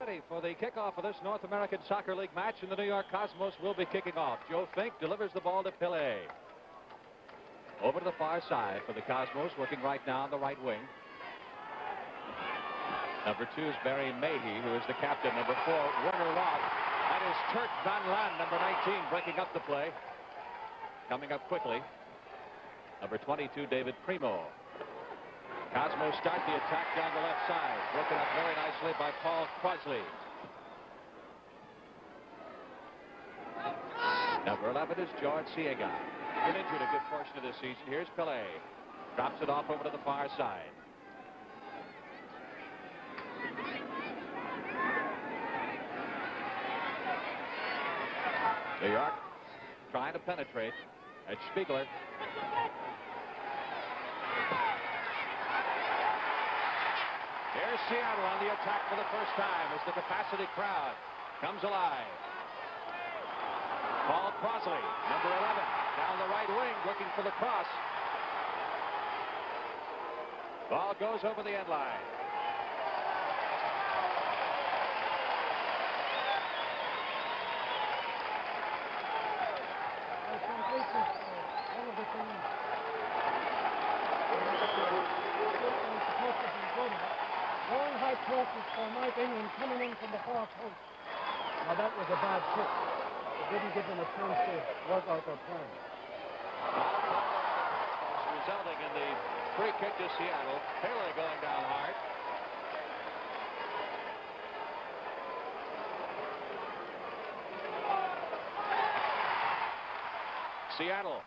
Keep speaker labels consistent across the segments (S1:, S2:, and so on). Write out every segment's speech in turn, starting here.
S1: Ready for the kickoff of this North American Soccer League match, and the New York Cosmos will be kicking off. Joe Fink delivers the ball to Pele. Over to the far side for the Cosmos, working right now on the right wing. Number 2 is Barry Mahey, who is the captain. Number 4, Werner Roth. That is Turk Van Lan, number 19, breaking up the play. Coming up quickly. Number 22, David Primo. Cosmos start the attack down the left side. Broken up very nicely by Paul Crossley. Number 11 is George Siega. Been injured a good portion of this season. Here's Pele. Drops it off over to the far side. New York trying to penetrate. It's Spiegler. Here's Seattle on the attack for the first time as the capacity crowd comes alive. Paul Crossley, number 11, down the right wing looking for the cross. Ball goes over the end line.
S2: Long high crosses for Mike England coming in from the far post. Now that was a bad kick. It didn't give them a chance to work out their plan.
S1: Resulting in the free kick to Seattle. Pele going down hard. Seattle.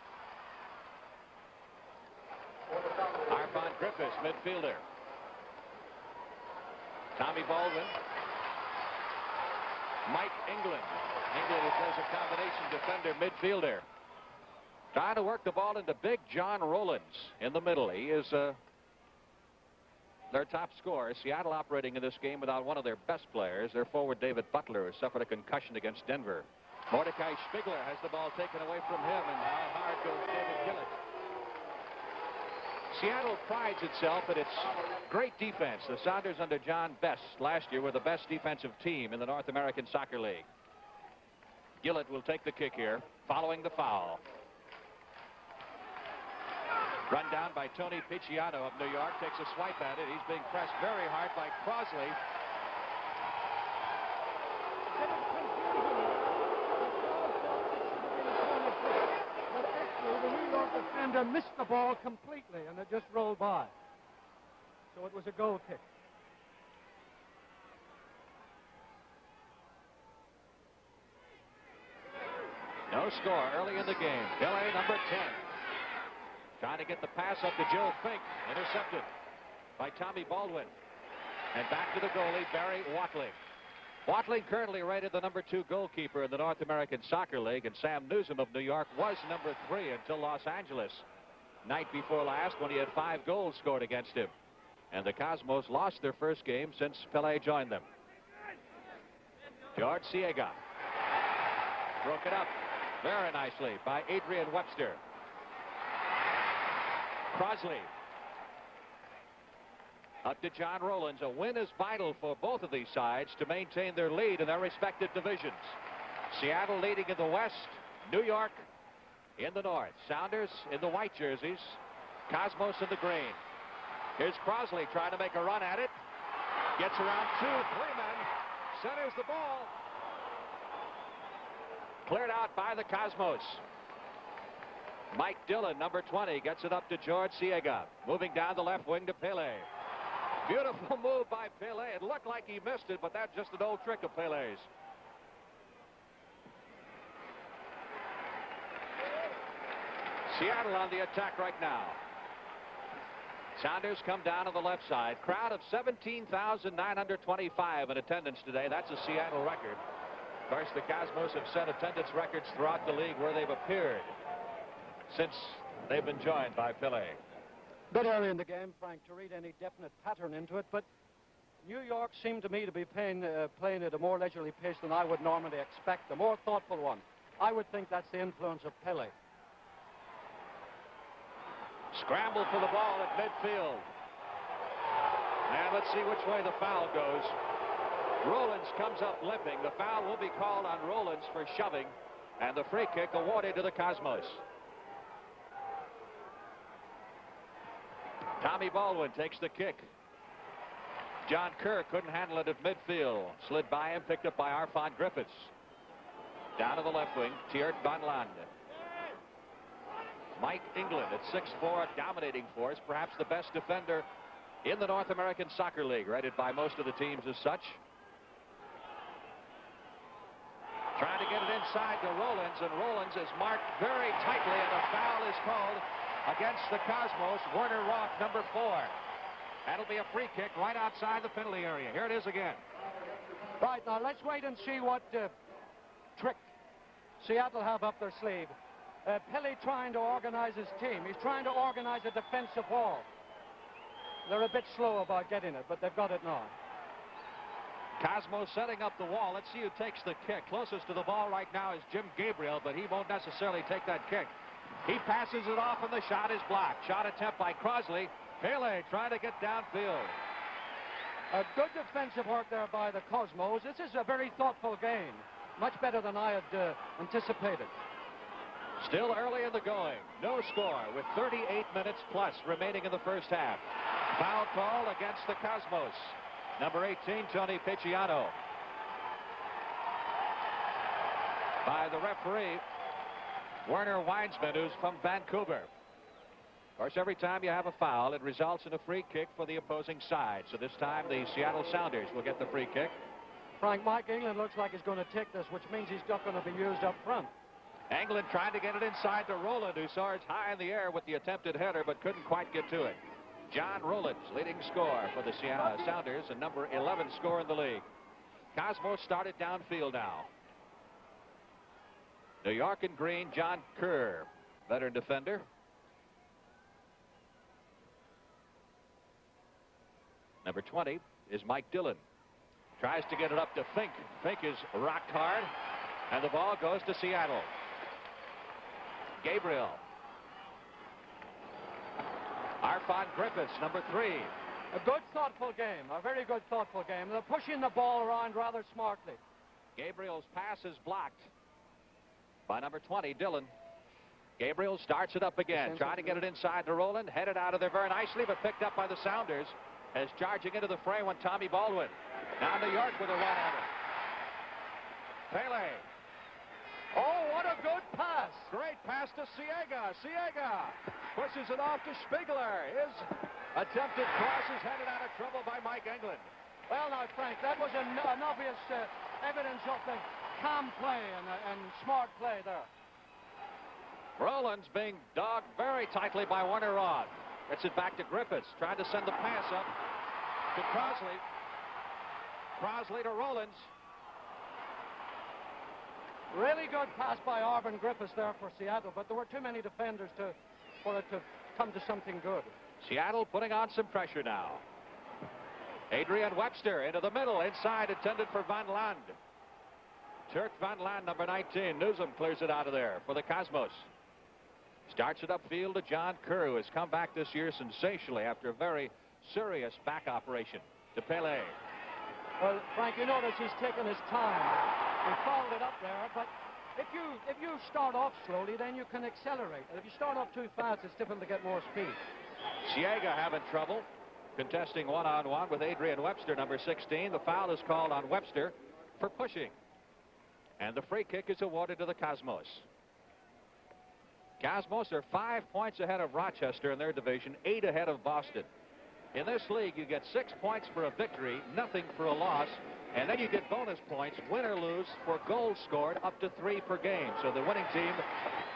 S1: Arfon Griffiths, midfielder. Tommy Baldwin. Mike England. England, who plays a combination defender, midfielder. Trying to work the ball into big John Rowlands in the middle. He is their top scorer. Seattle operating in this game without one of their best players. Their forward, David Butler, who suffered a concussion against Denver. Mordecai Spiegler has the ball taken away from him, and how hard goes David Gillett. Seattle prides itself at its great defense. The Sounders under John Best last year were the best defensive team in the North American Soccer League. Gillett will take the kick here, following the foul. Run down by Tony Picciano of New York. Takes a swipe at it. He's being pressed very hard by Crossley.
S2: The New York defender missed the ball completely, and it just rolled by. So it was a goal kick.
S1: No score early in the game. Pele, number 10. Trying to get the pass up to Joe Fink. Intercepted by Tommy Baldwin. And back to the goalie, Barry Watling. Watling currently rated the number 2 goalkeeper in the North American Soccer League, and Sam Newsom of New York was number 3 until Los Angeles night before last, when he had 5 goals scored against him. And the Cosmos lost their first game since Pele joined them. George Siega broke it up very nicely by Adrian Webster. Crossley up to John Rowlands. A win is vital for both of these sides to maintain their lead in their respective divisions. Seattle leading in the West, New York in the North. Sounders in the white jerseys, Cosmos in the green. Here's Crossley trying to make a run at it. Gets around 2, 3 men. Centers the ball. Cleared out by the Cosmos. Mike Dillon, number 20, gets it up to George Siega. Moving down the left wing to Pele. Beautiful move by Pele. It looked like he missed it, but that's just an old trick of Pele's. Seattle on the attack right now. Sounders come down on the left side. Crowd of 17,925 in attendance today. That's a Seattle record. Of course, the Cosmos have set attendance records throughout the league where they've appeared since they've been joined by Pele.
S2: Bit early in the game, Frank, to read any definite pattern into it, but New York seemed to me to be playing at a more leisurely pace than I would normally expect, a more thoughtful one. I would think that's the influence of Pele.
S1: Scramble for the ball at midfield. And let's see which way the foul goes. Rowlands comes up limping. The foul will be called on Rowlands for shoving, and the free kick awarded to the Cosmos. Tommy Baldwin takes the kick. John Kerr couldn't handle it at midfield. Slid by him, picked up by Arfon Griffiths. Down to the left wing, Tjeerd van Land. Mike England at 6'4", dominating force, perhaps the best defender in the North American Soccer League, rated by most of the teams as such. Trying to get it inside to Rowlands, and Rowlands is marked very tightly, and a foul is called against the Cosmos. Werner Roth, number 4. That'll be a free kick right outside the penalty area. Here it is again.
S2: Right, now let's wait and see what trick Seattle have up their sleeve. Pelly trying to organize his team. He's trying to organize a defensive wall. They're a bit slow about getting it, but they've got it now.
S1: Cosmo setting up the wall. Let's see who takes the kick. Closest to the ball right now is Jim Gabriel, but he won't necessarily take that kick. He passes it off, and the shot is blocked. Shot attempt by Crossley. Pele trying to get downfield.
S2: A good defensive work there by the Cosmos. This is a very thoughtful game. Much better than I had anticipated.
S1: Still early in the going. No score with 38 minutes plus remaining in the first half. Foul call against the Cosmos. Number 18, Tony Picciano. By the referee, Werner Weinsman, who's from Vancouver. Of course, every time you have a foul, it results in a free kick for the opposing side. So this time, the Seattle Sounders will get the free kick.
S2: Frank, Mike England looks like he's going to take this, which means he's not going to be used up front.
S1: England trying to get it inside to Rowland, who soars high in the air with the attempted header, but couldn't quite get to it. John Rowlands, leading scorer for the Seattle Sounders, and number 11 scorer in the league. Cosmos started downfield now. New York in green, John Kerr, veteran defender. Number 20 is Mike Dillon. Tries to get it up to Fink. Fink is rocked hard, and the ball goes to Seattle. Gabriel. Arfon Griffiths, number 3.
S2: A good, thoughtful game. A very good, thoughtful game. They're pushing the ball around rather smartly.
S1: Gabriel's pass is blocked by number 20, Dillon. Gabriel starts it up again, trying to get it inside to Rowland. Headed out of there very nicely, but picked up by the Sounders as charging into the fray went Tommy Baldwin. Now New York with a one-hander. Pele.
S2: Oh, what a good pass.
S1: Great pass to Siega. Siega pushes it off to Spiegler. His attempted cross is headed out of trouble by Mike England.
S2: Well, now, Frank, that was an obvious evidence of the calm play and smart play there.
S1: Rowlands being dogged very tightly by Werner Roth. Gets it back to Griffiths, trying to send the pass up to Crossley. Crossley to Rowlands.
S2: Really good pass by Arvin Griffiths there for Seattle, but there were too many defenders for it to come to something good.
S1: Seattle putting on some pressure now. Adrian Webster into the middle, inside, intended for Van Land. Tjeerd van Land, number 19. Newsom clears it out of there for the Cosmos. Starts it upfield to John Kerr, who has come back this year sensationally after a very serious back operation. To Pele.
S2: Well, Frank, you notice he's taken his time. He fouled it up there, but if you start off slowly, then you can accelerate. And if you start off too fast, it's difficult to get more speed.
S1: Siega having trouble contesting one-on-one with Adrian Webster, number 16. The foul is called on Webster for pushing. And the free kick is awarded to the Cosmos. Cosmos are 5 points ahead of Rochester in their division, 8 ahead of Boston. In this league, you get 6 points for a victory, nothing for a loss, and then you get bonus points, win or lose, for goals scored up to 3 per game. So the winning team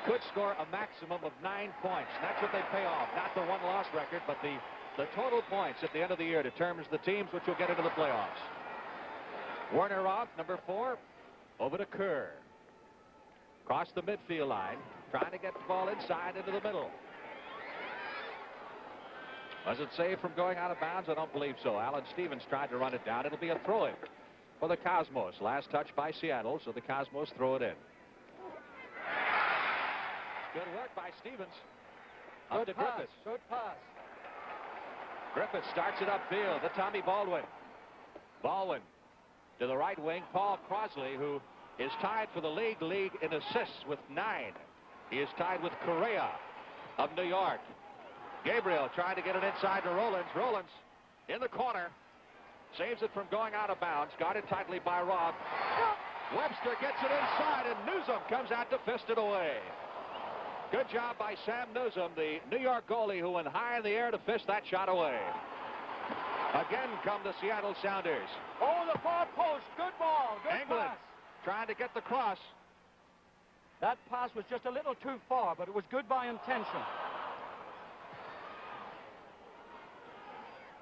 S1: could score a maximum of 9 points. That's what they pay off, not the one-loss record, but the total points at the end of the year determines the teams which will get into the playoffs. Werner Roth, number 4, over to Kerr. Across the midfield line, trying to get the ball inside into the middle. Was it saved from going out of bounds? I don't believe so. Alan Stevens tried to run it down. It'll be a throw-in for the Cosmos. Last touch by Seattle, so the Cosmos throw it in. Good work by Stevens. Up to Griffiths.
S2: Good pass.
S1: Griffiths starts it upfield to Tommy Baldwin. Baldwin to the right wing, Paul Crossley, who is tied for the league in assists with 9. He is tied with Correa of New York. Gabriel trying to get it inside to Rowlands. Rowlands in the corner. Saves it from going out of bounds. Guarded tightly by Robb. Webster gets it inside, and Newsom comes out to fist it away. Good job by Sam Newsom, the New York goalie, who went high in the air to fist that shot away. Again come the Seattle Sounders.
S2: Oh, the far post. Good ball. Good
S1: England
S2: pass.
S1: trying to get the cross.
S2: That pass was just a little too far, but it was good by intention.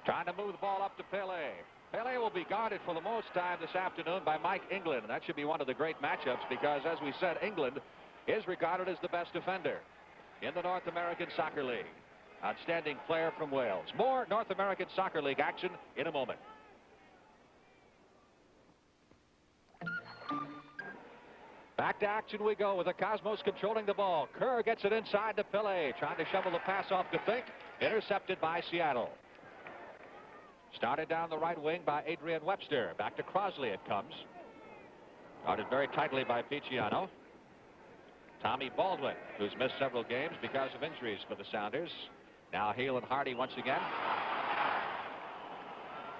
S1: Trying to move the ball up to Pele. Pele will be guarded for the most time this afternoon by Mike England. And that should be one of the great matchups because, as we said, England is regarded as the best defender in the North American Soccer League. Outstanding flair from Wales. More North American Soccer League action in a moment. Back to action we go with the Cosmos controlling the ball. Kerr gets it inside to Pele, trying to shovel the pass off to Fink. Intercepted by Seattle. Started down the right wing by Adrian Webster. Back to Crossley it comes. Guarded very tightly by Picciano. Tommy Baldwin, who's missed several games because of injuries for the Sounders. Now Hale and Hardy once again.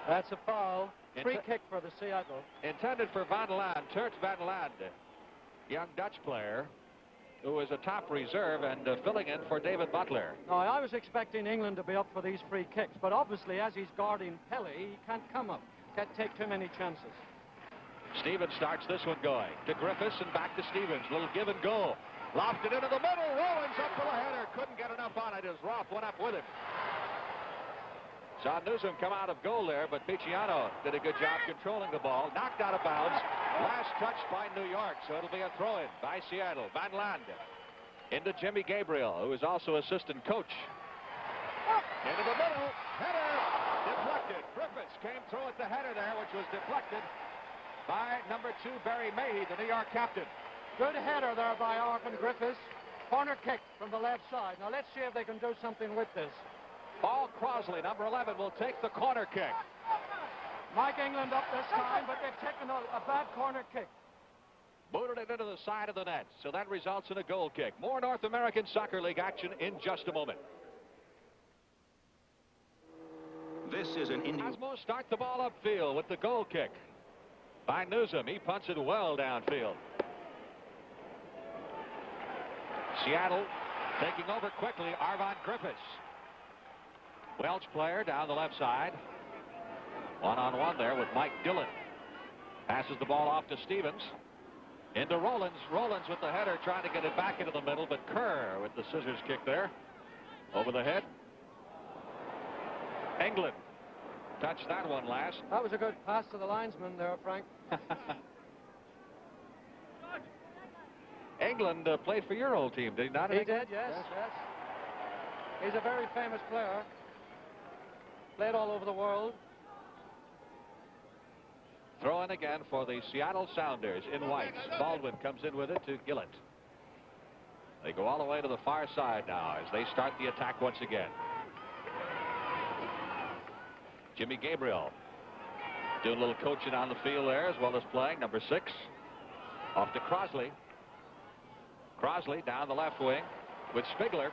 S2: That's a foul. Free kick for the Seattle.
S1: Intended for Van Land, Turt Van Land, young Dutch player who is a top reserve and filling in for David Butler.
S2: No, I was expecting England to be up for these free kicks, but obviously as he's guarding Pele, he can't come up. Can't take too many chances.
S1: Stevens starts this one going to Griffiths and back to Stevens. Little give and go. Lofted into the middle. Rowlands up for the header. Couldn't get enough on it as Roth went up with it. Saw Newsom come out of goal there, but Picciano did a good job controlling the ball. Knocked out of bounds. Last touch by New York, so it'll be a throw-in by Seattle. Van Land into Jimmy Gabriel, who is also assistant coach. Into the middle. Header deflected. Griffiths came through at the header there, which was deflected by number 2, Barry Mayhew, the New York captain.
S2: Good header there by Arvin Griffiths. Corner kick from the left side. Now let's see if they can do something with this.
S1: Paul Crossley, number 11, will take the corner kick.
S2: Mike England up this time, but they've taken a bad corner kick.
S1: Booted it into the side of the net, so that results in a goal kick. More North American Soccer League action in just a moment.
S3: This is an Indian.
S1: Cosmos start the ball upfield with the goal kick by Newsom. He punts it well downfield. Seattle taking over quickly. Arvon Griffiths. Welsh player down the left side. One-on-one there with Mike Gillett. Passes the ball off to Stevens. Into Rowlands. Rowlands with the header trying to get it back into the middle, but Kerr with the scissors kick there. Over the head. England touched that one last.
S2: That was a good pass to the linesman there, Frank.
S1: England played for your old team, did he not?
S2: He did, yes. He's a very famous player. Played all over the world.
S1: Throw in again for the Seattle Sounders in whites. Baldwin comes in with it to Gillett. They go all the way to the far side now as they start the attack once again. Jimmy Gabriel doing a little coaching on the field there as well as playing. Number 6 off to Crossley. Crossley down the left wing with Spigler.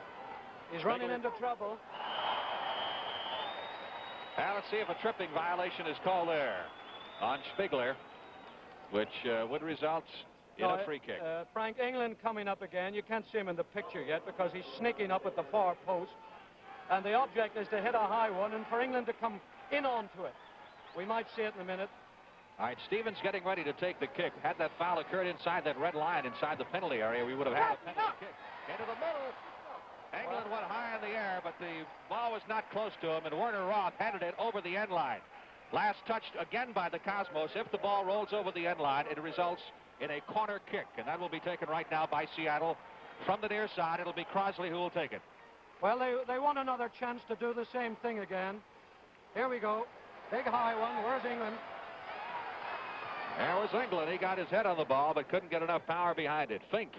S2: He's running into trouble.
S1: Now let's see if a tripping violation is called there on Spigler, which would result in a free kick.
S2: Frank, England coming up again. You can't see him in the picture yet because he's sneaking up at the far post. And the object is to hit a high one and for England to come in onto it. We might see it in a minute.
S1: All right, Stevens getting ready to take the kick. Had that foul occurred inside that red line, inside the penalty area, we would have had a penalty kick. Into the middle. England went high in the air, but the ball was not close to him, and Werner Roth headed it over the end line. Last touched again by the Cosmos. If the ball rolls over the end line, it results in a corner kick, and that will be taken right now by Seattle. From the near side, it'll be Crossley who will take it.
S2: Well, they want another chance to do the same thing again. Here we go. Big high one. Where's England?
S1: There was England. He got his head on the ball, but couldn't get enough power behind it. Fink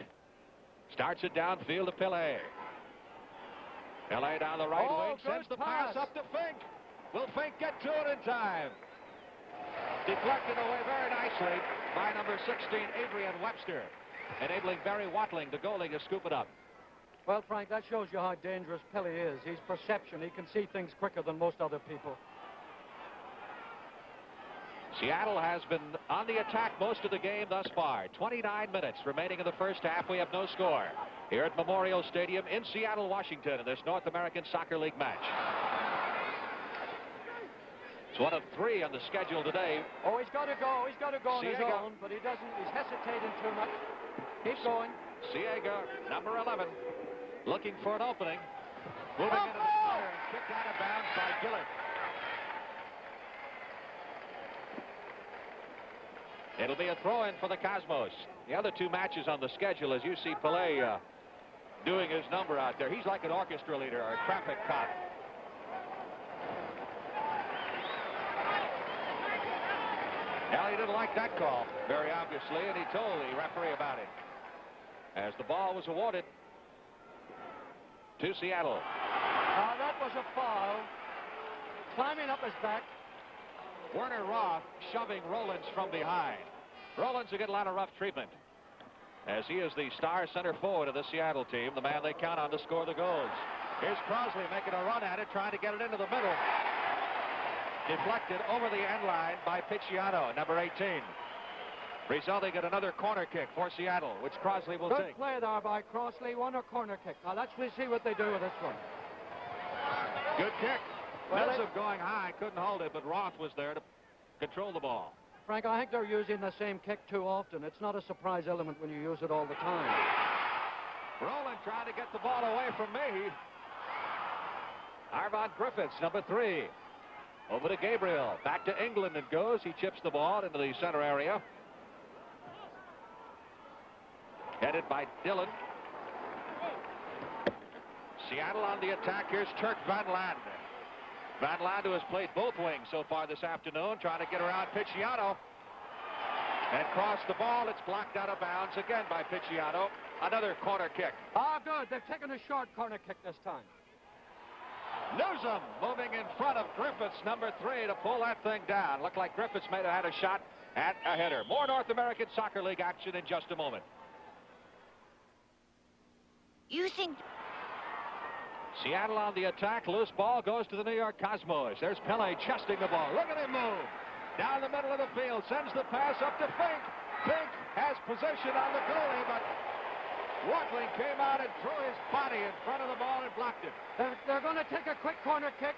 S1: starts it downfield to Pele. Pele down the right wing, sends the pass up to Fink. Will Fink get to it in time? Deflected away very nicely by number 16, Adrian Webster, enabling Barry Watling, the goalie, to scoop it up.
S2: Well, Frank, that shows you how dangerous Pele is. He's perception. He can see things quicker than most other people.
S1: Seattle has been on the attack most of the game thus far. 29 minutes remaining in the first half. We have no score here at Memorial Stadium in Seattle, Washington, in this North American Soccer League match. It's one of 3 on the schedule today.
S2: Oh, he's got to go. He's got to go on his own, but he doesn't. He's hesitating too much. Keep going.
S1: Siega, number 11, looking for an opening. Moving into the center and kicked out of bounds by Gillett. It'll be a throw-in for the Cosmos. The other 2 matches on the schedule, as you see Pele doing his number out there. He's like an orchestra leader or a traffic cop. Well, he didn't like that call, very obviously, and he told the referee about it. As the ball was awarded to Seattle.
S2: That was a foul. Climbing up his back.
S1: Werner Roth shoving Rowlands from behind. Rowlands will get a lot of rough treatment, as he is the star center forward of the Seattle team, the man they count on to score the goals. Here's Crossley making a run at it, trying to get it into the middle. Deflected over the end line by Picciano, number 18. Resulting in another corner kick for Seattle, which Crossley will take.
S2: Good play there by Crossley. Won a corner kick. Now let's see what they do with this one.
S1: Good kick.
S2: Well,
S1: Milsom going high, couldn't hold it, but Roth was there to control the ball.
S2: Frank, I think they're using the same kick too often. It's not a surprise element when you use it all the time.
S1: Rowland trying to get the ball away from me. Arvon Griffiths, number 3. Over to Gabriel. Back to England it goes. He chips the ball into the center area. Headed by Dillon. Seattle on the attack. Here's Turk Van Lande. Van Lande, who has played both wings so far this afternoon, trying to get around Picciano. And cross the ball. It's blocked out of bounds again by Picciano. Another corner kick.
S2: Good. They've taken a short corner kick this time.
S1: Newsom moving in front of Griffiths, number 3, to pull that thing down. Looked like Griffiths may have had a shot at a header. More North American Soccer League action in just a moment.
S4: You think...
S1: Seattle on the attack. Loose ball goes to the New York Cosmos. There's Pele chesting the ball. Look at him move. Down the middle of the field. Sends the pass up to Fink. Fink has position on the goalie, but Watling came out and threw his body in front of the ball and blocked it.
S2: They're going to take a quick corner kick.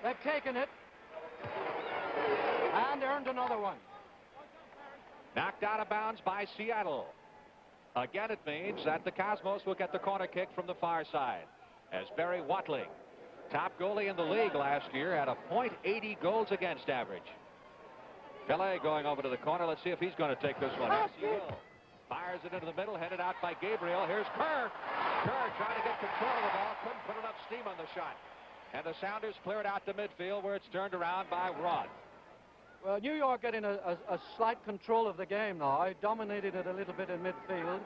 S2: They've taken it. And earned another one.
S1: Knocked out of bounds by Seattle. Again, it means that the Cosmos will get the corner kick from the far side. As Barry Watling, top goalie in the league last year, had a .80 goals against average. Pele going over to the corner. Let's see if he's going to take this one. Yes, he will. Fires it into the middle, headed out by Gabriel. Here's Kerr. Kerr trying to get control of the ball. Couldn't put enough steam on the shot. And the Sounders clear it out to midfield, where it's turned around by Roth.
S2: Well, New York getting a slight control of the game now. I dominated it a little bit in midfield.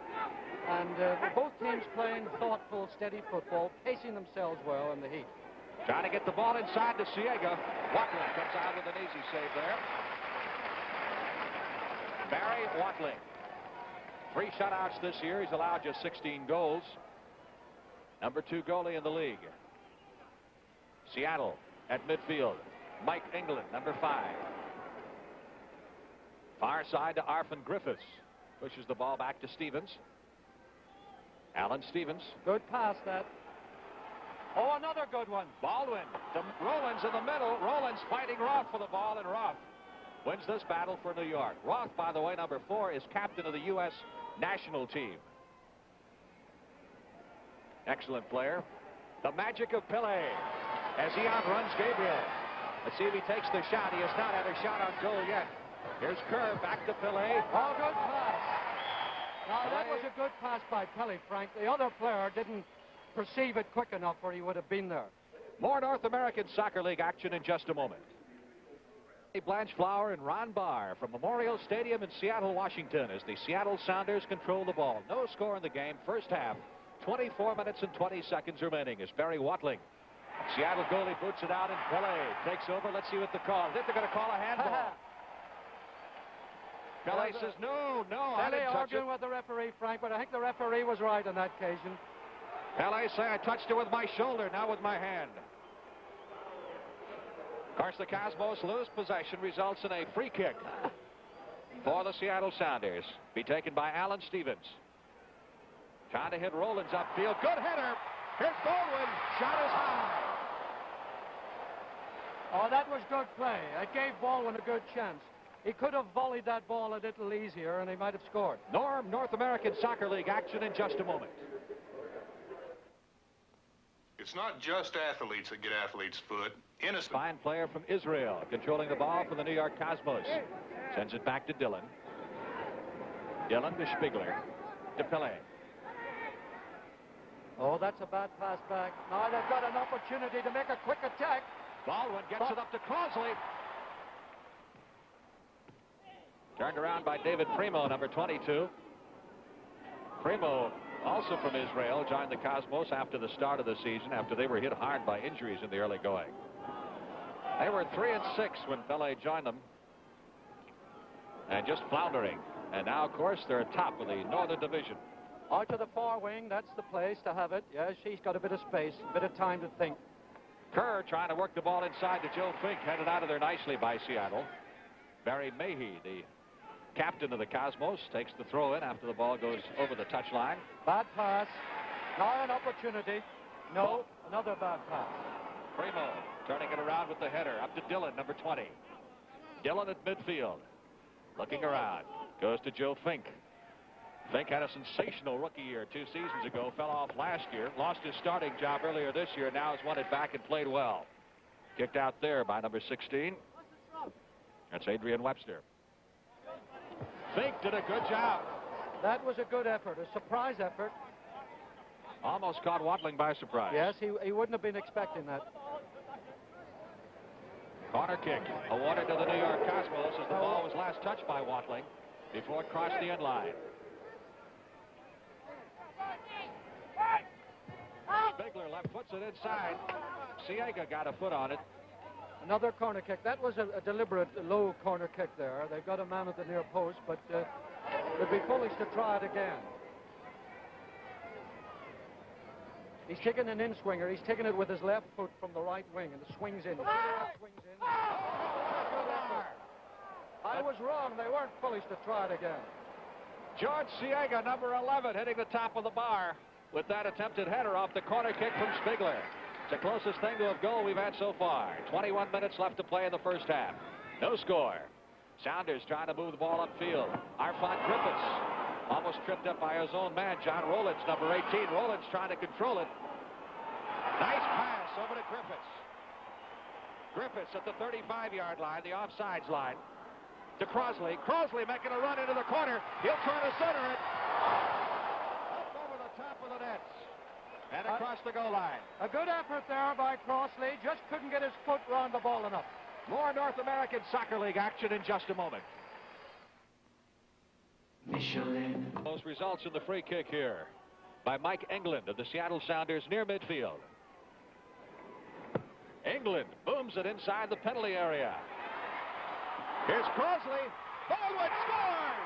S2: And both teams playing thoughtful, steady football, pacing themselves well in the heat.
S1: Trying to get the ball inside to Siega. Watling comes out with an easy save there. Barry Watling. 3 shutouts this year. He's allowed just 16 goals. Number 2 goalie in the league. Seattle at midfield. Mike England, number 5. Far side to Arvon Griffiths. Pushes the ball back to Stevens. Alan Stevens.
S2: Good pass, that. Oh, another good one.
S1: Baldwin to Rowlands in the middle. Rowlands fighting Roth for the ball, and Roth wins this battle for New York. Roth, by the way, number 4, is captain of the U.S. national team. Excellent player. The magic of Pele as he outruns Gabriel. Let's see if he takes the shot. He has not had a shot on goal yet. Here's Kerr back to Pele.
S2: Oh, good pass. Now, that was a good pass by Pele, Frank. The other player didn't perceive it quick enough where he would have been there.
S1: More North American Soccer League action in just a moment. Blanche Flower and Ron Barr from Memorial Stadium in Seattle, Washington, as the Seattle Sounders control the ball. No score in the game. First half, 24 minutes and 20 seconds remaining as Barry Watling. Seattle goalie boots it out, and Pele takes over. Let's see what the call is. They're going to call a handball. Pele says, no, I
S2: Pele
S1: didn't touch it.
S2: arguing with the referee, Frank, but I think the referee was right on that occasion.
S1: Pele say, I touched it with my shoulder, not with my hand. Of course, the Cosmos lose possession, results in a free kick for the Seattle Sounders. Be taken by Alan Stevens. Trying to hit Rowlands upfield. Good header. Here's Baldwin. Shot is high.
S2: Oh, that was good play. It gave Baldwin a good chance. He could have volleyed that ball a little easier, and he might have scored.
S1: North American Soccer League action in just a moment.
S3: It's not just athletes that get athlete's foot. Innocent.
S1: Fine player from Israel controlling the ball for the New York Cosmos. Sends it back to Dillon. Dillon to Spiegler. To Pele.
S2: Oh, that's a bad pass back. Now they've got an opportunity to make a quick attack.
S1: Baldwin gets it up to Crossley. Turned around by David Primo, number 22. Primo, also from Israel, joined the Cosmos after the start of the season, after they were hit hard by injuries in the early going. They were 3-6 when Pele joined them, and just floundering. And now, of course, they're top of the Northern Division.
S2: Out to the far wing, that's the place to have it. Yes, he's got a bit of space, a bit of time to think.
S1: Kerr trying to work the ball inside to Joe Fink, headed out of there nicely by Seattle. Barry Mahey, the captain of the Cosmos, takes the throw in after the ball goes over the touchline.
S2: Bad pass. Now an opportunity. No, another bad pass.
S1: Primo turning it around with the header up to Dillon, number 20. Dillon at midfield. Looking around. Goes to Joe Fink. Fink had a sensational rookie year 2 seasons ago. Fell off last year. Lost his starting job earlier this year. Now has won it back and played well. Kicked out there by number 16. That's Adrian Webster. Fink did a good job.
S2: That was a good effort, a surprise effort.
S1: Almost caught Watling by surprise.
S2: Yes, he wouldn't have been expecting that.
S1: Corner kick awarded to the New York Cosmos as the ball was last touched by Watling before it crossed the end line. Spiegler left foots it inside. Siega got a foot on it.
S2: Another corner kick. That was a deliberate low corner kick there. They've got a man at the near post, but it'd be foolish to try it again. He's taking an in-swinger. He's taking it with his left foot from the right wing, and it swings in. Swings in. I was wrong. They weren't foolish to try it again.
S1: George Siega, number 11, hitting the top of the bar with that attempted header off the corner kick from Spiegler. It's the closest thing to a goal we've had so far. 21 minutes left to play in the first half. No score. Sounders trying to move the ball upfield. Arfon Griffiths almost tripped up by his own man, John Rowlands, number 18. Rowlands trying to control it. Nice pass over to Griffiths. Griffiths at the 35-yard line, the offsides line. To Crossley. Crossley making a run into the corner. He'll try to center it. Up over the top of the nets. And across the goal line.
S2: A good effort there by Crossley. Just couldn't get his foot around the ball enough.
S1: More North American Soccer League action in just a moment.
S4: Michelin.
S1: Those results in the free kick here by Mike England of the Seattle Sounders near midfield. England booms it inside the penalty area. Here's Crossley. Baldwin scores!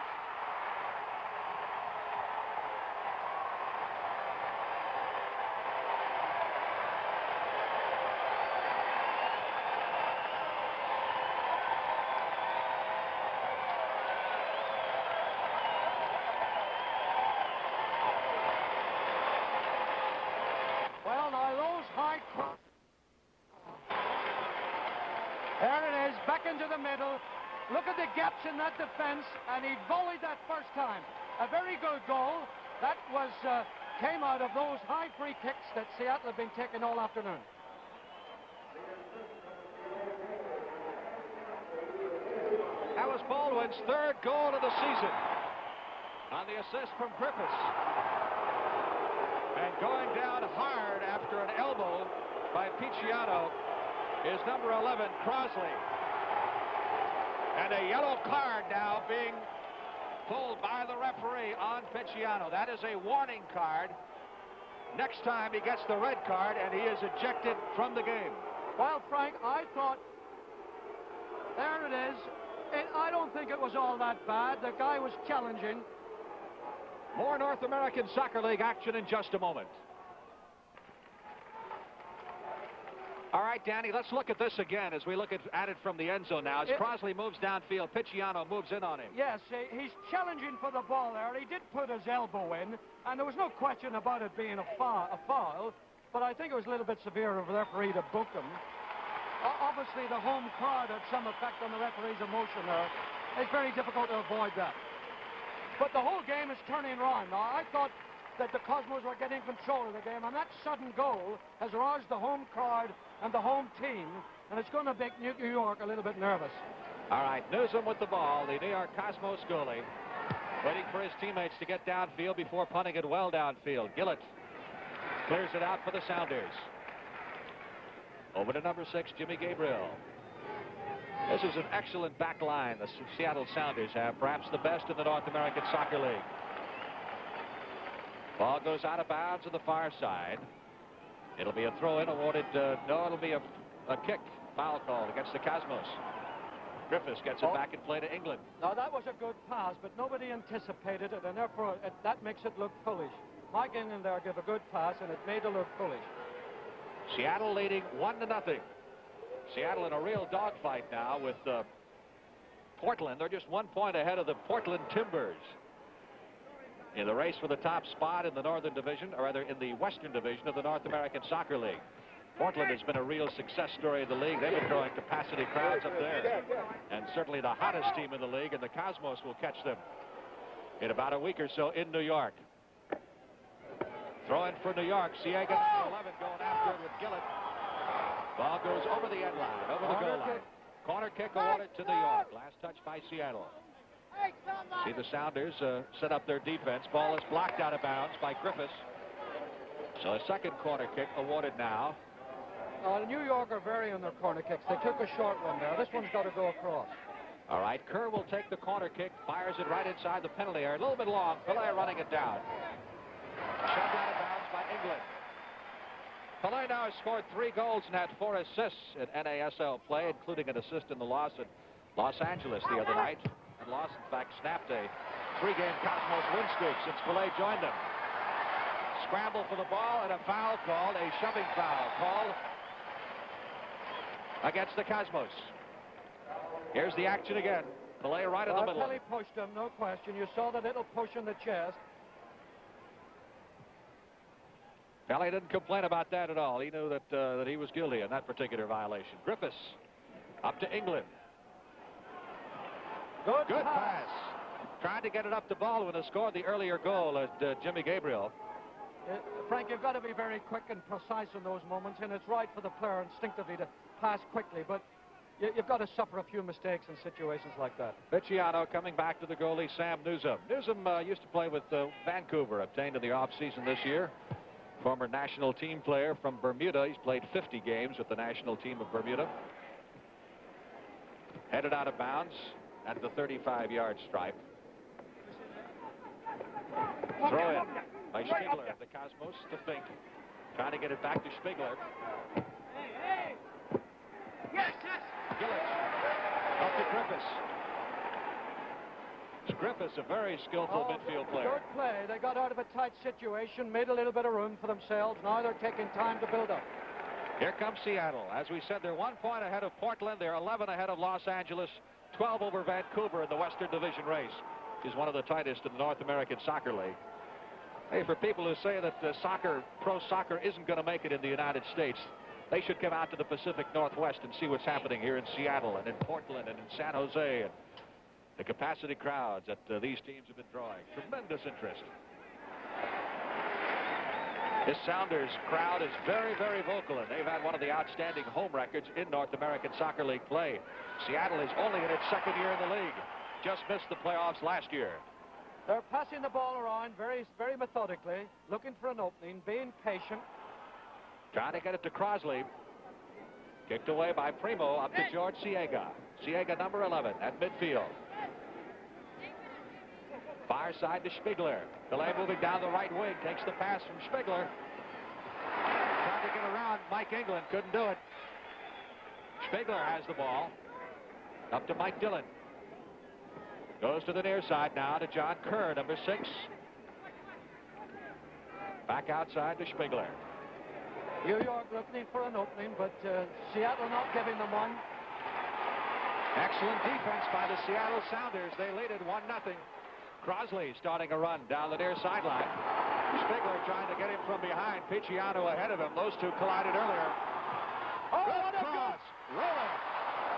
S2: Well, now those high... There it is, back into the middle. Look at the gaps in that defense, and he volleyed that first time. A very good goal. That was came out of those high free kicks that Seattle have been taking all afternoon.
S1: That was Baldwin's third goal of the season on the assist from Griffiths. And going down hard after an elbow by Picciano is number 11, Crossley. And a yellow card now being pulled by the referee on Picciano. That is a warning card. Next time he gets the red card, and he is ejected from the game.
S2: Well, Frank, I thought... There it is. I don't think it was all that bad. The guy was challenging.
S1: More North American Soccer League action in just a moment. All right, Danny, let's look at this again as we look at it from the end zone now. As Crossley moves downfield, Picciano moves in on him.
S2: Yes, he's challenging for the ball there. He did put his elbow in, and there was no question about it being a foul, but I think it was a little bit severe of the referee to book him. Obviously, the home crowd had some effect on the referee's emotion there. It's very difficult to avoid that. But the whole game is turning around. Now, I thought that the Cosmos were getting control of the game, and that sudden goal has roused the home crowd and the home team, and it's going to make New York a little bit nervous.
S1: All right, Newsom with the ball, the New York Cosmos goalie, waiting for his teammates to get downfield before punting it well downfield. Gillett clears it out for the Sounders. Over to number 6, Jimmy Gabriel. This is an excellent back line the Seattle Sounders have, perhaps the best in the North American Soccer League. Ball goes out of bounds on the far side. It'll be a throw-in awarded, no, it'll be a kick, foul called against the Cosmos. Griffiths gets it back in play to England.
S2: Now, that was a good pass, but nobody anticipated it, and therefore that makes it look foolish. Mike England there gave a good pass, and it made it look foolish.
S1: Seattle leading 1-0. Seattle in a real dogfight now with Portland. They're just 1 point ahead of the Portland Timbers in the race for the top spot in the Northern Division, or rather in the Western Division of the North American Soccer League. Portland has been a real success story of the league. They've been drawing capacity crowds up there, and certainly the hottest team in the league, and the Cosmos will catch them in about a week or so in New York. Throw in for New York. Siega, 11, going after it with Gillett. Ball goes over the end line, over the goal line. Corner kick awarded to New York. Last touch by Seattle. See the Sounders set up their defense. Ball is blocked out of bounds by Griffiths. So a second corner kick awarded now.
S2: New York are very on their corner kicks. They took a short one there. This one's got to go across.
S1: All right, Kerr will take the corner kick, fires it right inside the penalty area. A little bit long. Flair running it down. Shoved out of bounds by England. Pelé now has scored 3 goals and had 4 assists in NASL play, including an assist in the loss at Los Angeles the other night. And Los, in fact, snapped a 3-game Cosmos win streak since Pelé joined them. Scramble for the ball and a foul called, a shoving foul called against the Cosmos. Here's the action again. Pelé right in the middle.
S2: Pelé pushed him, no question. You saw the little push in the chest.
S1: Pelé didn't complain about that at all. He knew that he was guilty in that particular violation. Griffiths up to England. Good pass. Trying to get it up to Baldwin, who scored the earlier goal at Jimmy Gabriel.
S2: Frank, you've got to be very quick and precise in those moments, and it's right for the player instinctively to pass quickly, but you've got to suffer a few mistakes in situations like that.
S1: Picciano coming back to the goalie, Sam Newsom. Newsom used to play with Vancouver, obtained in the offseason this year. Former national team player from Bermuda. He's played 50 games with the national team of Bermuda. Headed out of bounds at the 35-yard stripe. Throw in by Spiegler of the Cosmos to Fink. Trying to get it back to Spiegler. Gillett up to Griffiths. Griffiths, a very skillful midfield player.
S2: Good play. They got out of a tight situation, made a little bit of room for themselves. Now they're taking time to build up.
S1: Here comes Seattle. As we said, they're 1 point ahead of Portland. They're 11 ahead of Los Angeles. 12 over Vancouver in the Western Division race. Is one of the tightest in the North American Soccer League. Hey, for people who say that pro soccer isn't going to make it in the United States, they should come out to the Pacific Northwest and see what's happening here in Seattle and in Portland and in San Jose. And the capacity crowds that these teams have been drawing. Tremendous interest. This Sounders crowd is very, very vocal, and they've had one of the outstanding home records in North American Soccer League play. Seattle is only in its second year in the league. Just missed the playoffs last year.
S2: They're passing the ball around very, very methodically, looking for an opening, being patient.
S1: Trying to get it to Crossley. Kicked away by Primo up to George Siega. Siega, number 11, at midfield. Far side to Spiegler. Pelé moving down the right wing. Takes the pass from Spiegler. Trying to get around Mike England. Couldn't do it. Spiegler has the ball. Up to Mike Dillon. Goes to the near side now to John Kerr, number 6. Back outside to Spiegler.
S2: New York looking for an opening, but Seattle not giving them one.
S1: Excellent defense by the Seattle Sounders. They lead it 1-0. Crossley starting a run down the near sideline. Spiegler trying to get him from behind. Picciano ahead of him. Those two collided earlier. Oh, what a cross! Rowlands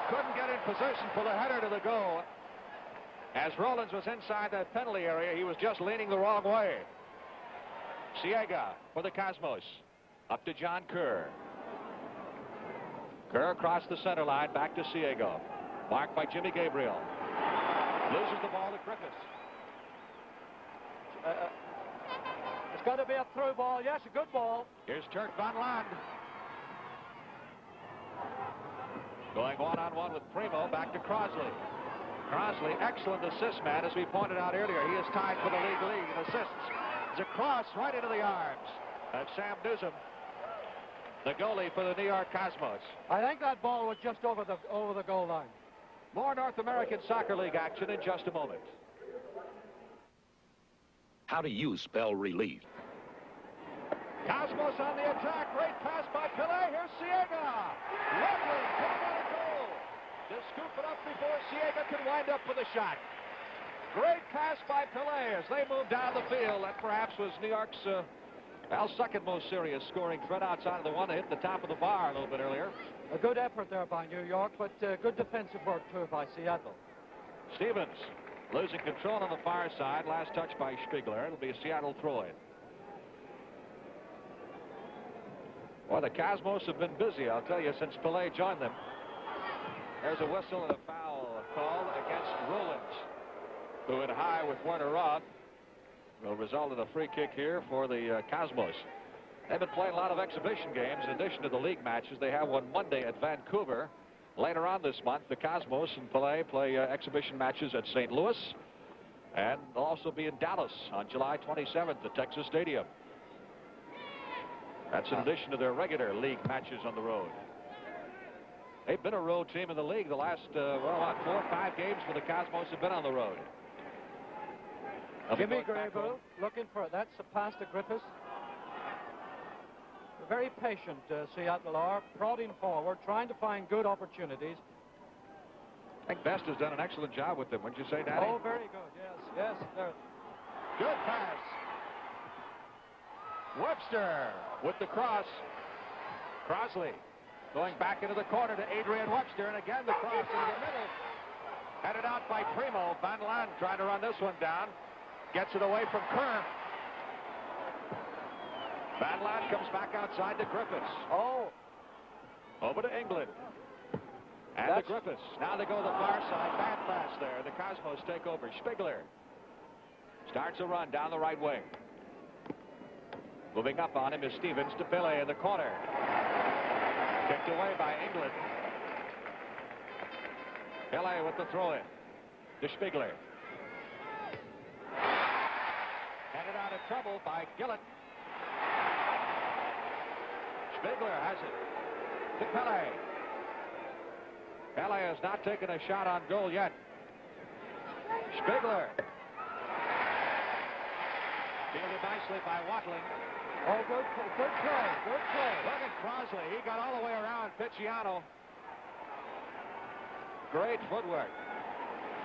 S1: couldn't get in position for the header to the goal. As Rowlands was inside that penalty area, he was just leaning the wrong way. Siega for the Cosmos. Up to John Kerr. Kerr across the center line, back to Siega. Marked by Jimmy Gabriel. Loses the ball to Griffiths.
S2: It's got to be a through ball. Yes, a good ball.
S1: Here's Turk van Land. Going one-on-one with Primo, back to Crossley. Crossley, excellent assist man, as we pointed out earlier. He is tied for the league in assists. It's a cross right into the arms of Sam Newsom, the goalie for the New York Cosmos.
S2: I think that ball was just over the goal line.
S1: More North American Soccer League action in just a moment.
S4: How do you spell relief?
S1: Cosmos on the attack. Great pass by Pele. Here's Siega. Watling coming out of goal to scoop it up before Siega can wind up with a shot. Great pass by Pele as they move down the field. That perhaps was New York's second most serious scoring threat outside of the one that hit the top of the bar a little bit earlier.
S2: A good effort there by New York, but good defensive work too by Seattle.
S1: Stevens losing control on the far side. Last touch by Spiegler. It'll be a Seattle throw-in. Well, the Cosmos have been busy, I'll tell you, since Pele joined them. There's a whistle and a foul called against Rowlands, who hit high with Werner Roth. Will result in a free kick here for the Cosmos. They've been playing a lot of exhibition games in addition to the league matches. They have one Monday at Vancouver. Later on this month, the Cosmos and Pele play exhibition matches at St. Louis. And they'll also be in Dallas on July 27th at Texas Stadium. That's in addition to their regular league matches on the road. They've been a road team in the league. The last, 4 or 5 games for the Cosmos have been on the road.
S2: Jimmy Gabriel looking for it. That's a pass to Griffiths. They're very patient, Seattle are, prodding forward, trying to find good opportunities.
S1: I think Best has done an excellent job with them, wouldn't you say, Daddy?
S2: Oh, very good, yes.
S1: Good pass. Webster with the cross. Crossley going back into the corner to Adrian Webster, and again the cross into the middle. Headed out by Primo. Van Land trying to run this one down. Gets it away from Kerr. Van Land comes back outside to Griffiths.
S2: Oh.
S1: Over to England. And to Griffiths. Now they go to the far side. Bad pass there. The Cosmos take over. Spiegler starts a run down the right wing. Moving up on him is Stevens to Pele in the corner. Kicked away by England. Pele with the throw-in to Spiegler. Headed out of trouble by Gillett. Spiegler has it to Pele. Pele has not taken a shot on goal yet. Spiegler. Fielded nicely by Watling.
S2: Oh, good play.
S1: Look at Crossley. He got all the way around Picciano. Great footwork.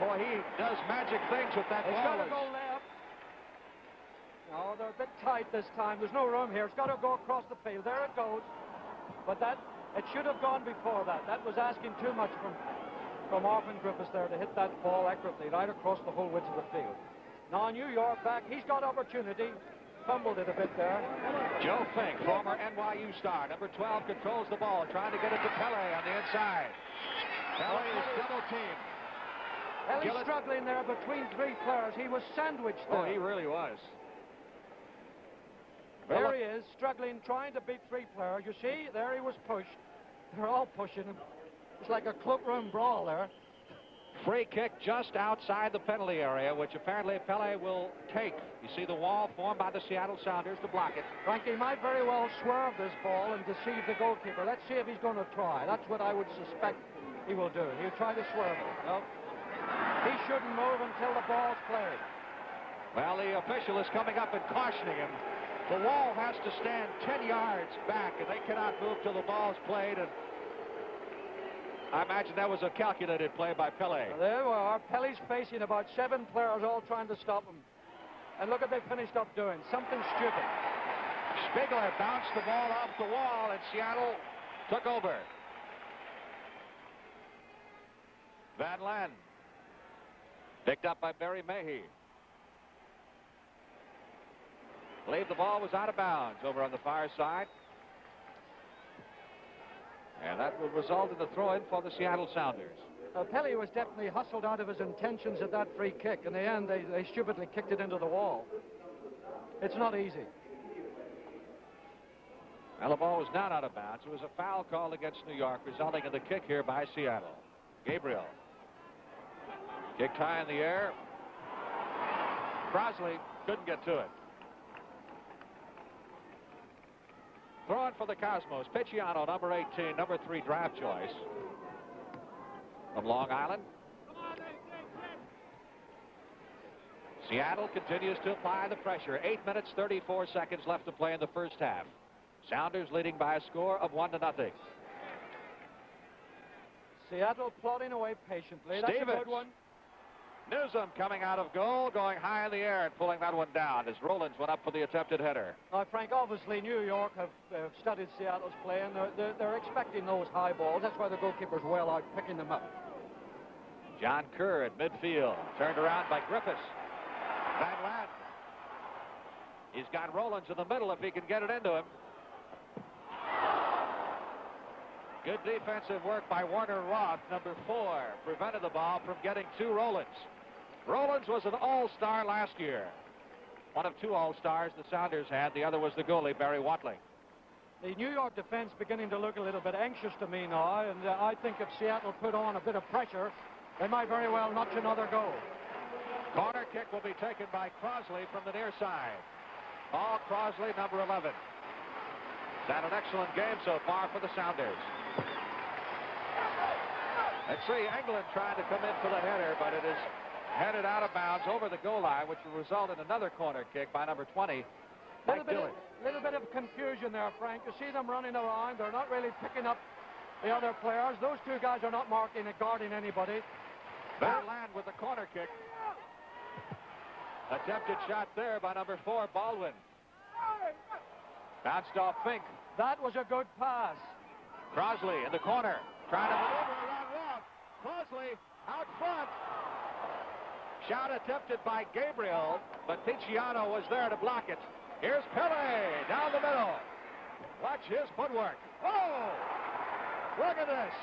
S1: Boy, he does magic things with that ball.
S2: It's got to go left. No, they're a bit tight this time. There's no room here. It's got to go across the field. There it goes. But it should have gone before that. That was asking too much from Orphan Griffiths there to hit that ball accurately right across the whole width of the field. Now New York back. He's got opportunity. Fumbled it a bit there.
S1: Joe Fink, former NYU star, number 12, controls the ball, trying to get it to Pele on the inside. Pele is double teamed.
S2: Pele's struggling there between 3 players. He was sandwiched there.
S1: Oh, he really was.
S2: There he is, struggling, trying to beat 3 players. You see, there he was pushed. They're all pushing him. It's like a cloakroom brawl there.
S1: Free kick just outside the penalty area, which apparently Pele will take. You see the wall formed by the Seattle Sounders to block it.
S2: Frankie might very well swerve this ball and deceive the goalkeeper. Let's see if he's going to try. That's what I would suspect he will do. He'll try to swerve it. Nope. He shouldn't move until the ball's played.
S1: Well, the official is coming up and cautioning him. The wall has to stand 10 yards back, and they cannot move till the ball's played. And I imagine that was a calculated play by Pele.
S2: There we are. Pele's facing about 7 players all trying to stop him. And look what they finished up doing. Something stupid.
S1: Spiegler bounced the ball off the wall, and Seattle took over. Van Len picked up by Barry Mahey. Believe the ball was out of bounds over on the far side. And that will result in the throw-in for the Seattle Sounders.
S2: Pele was definitely hustled out of his intentions at that free kick. In the end, they stupidly kicked it into the wall. It's not easy.
S1: Well, the ball was not out of bounds. It was a foul call against New York, resulting in the kick here by Seattle. Gabriel. Kicked high in the air. Crossley couldn't get to it. Throwing for the Cosmos. Picciano, number 18, number 3 draft choice from Long Island. Seattle continues to apply the pressure. 8 minutes, 34 seconds left to play in the first half. Sounders leading by a score of 1-0.
S2: Seattle plodding away patiently. That's a good one.
S1: Newsom coming out of goal, going high in the air and pulling that one down as Rowlands went up for the attempted header.
S2: Now, Frank, obviously New York have studied Seattle's play, and they're expecting those high balls. That's why the goalkeeper's well out picking them up.
S1: John Kerr at midfield, turned around by Griffiths. Van Len. He's got Rowlands in the middle if he can get it into him. Good defensive work by Warner Roth, number 4, prevented the ball from getting to Rowlands. Rowlands was an all-star last year. One of 2 all-stars the Sounders had. The other was the goalie, Barry Watling.
S2: The New York defense beginning to look a little bit anxious to me now, and I think if Seattle put on a bit of pressure, they might very well notch another goal.
S1: Corner kick will be taken by Crossley from the near side. Paul Crossley, number 11. He's had an excellent game so far for the Sounders. Let's see, England trying to come in for the header, but it is headed out of bounds over the goal line, which will result in another corner kick by number 20, Gillett.
S2: Little bit of confusion there, Frank. You see them running around. They're not really picking up the other players. Those 2 guys are not marking and guarding anybody.
S1: Van Len with the corner kick. Attempted shot there by number 4, Baldwin. Bounced off Fink.
S2: That was a good pass.
S1: Crossley in the corner, trying to maneuver around Roth. Crossley out front. Shot attempted by Gabriel, but Picciano was there to block it. Here's Pele down the middle. Watch his footwork. Oh! Look at this.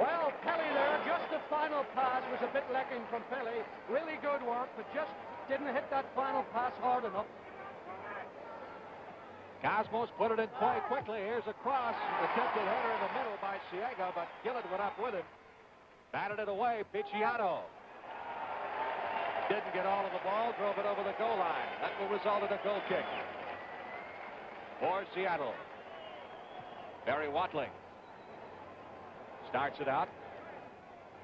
S2: Well, Pele there, just the final pass was a bit lacking from Pele. Really good work, but just didn't hit that final pass hard enough.
S1: Cosmos put it in play quickly. Here's a cross. Attempted header in the middle by Ciega, but Gillett went up with him. Batted it away. Picciano didn't get all of the ball. Drove it over the goal line. That will result in a goal kick for Seattle. Barry Watling starts it out.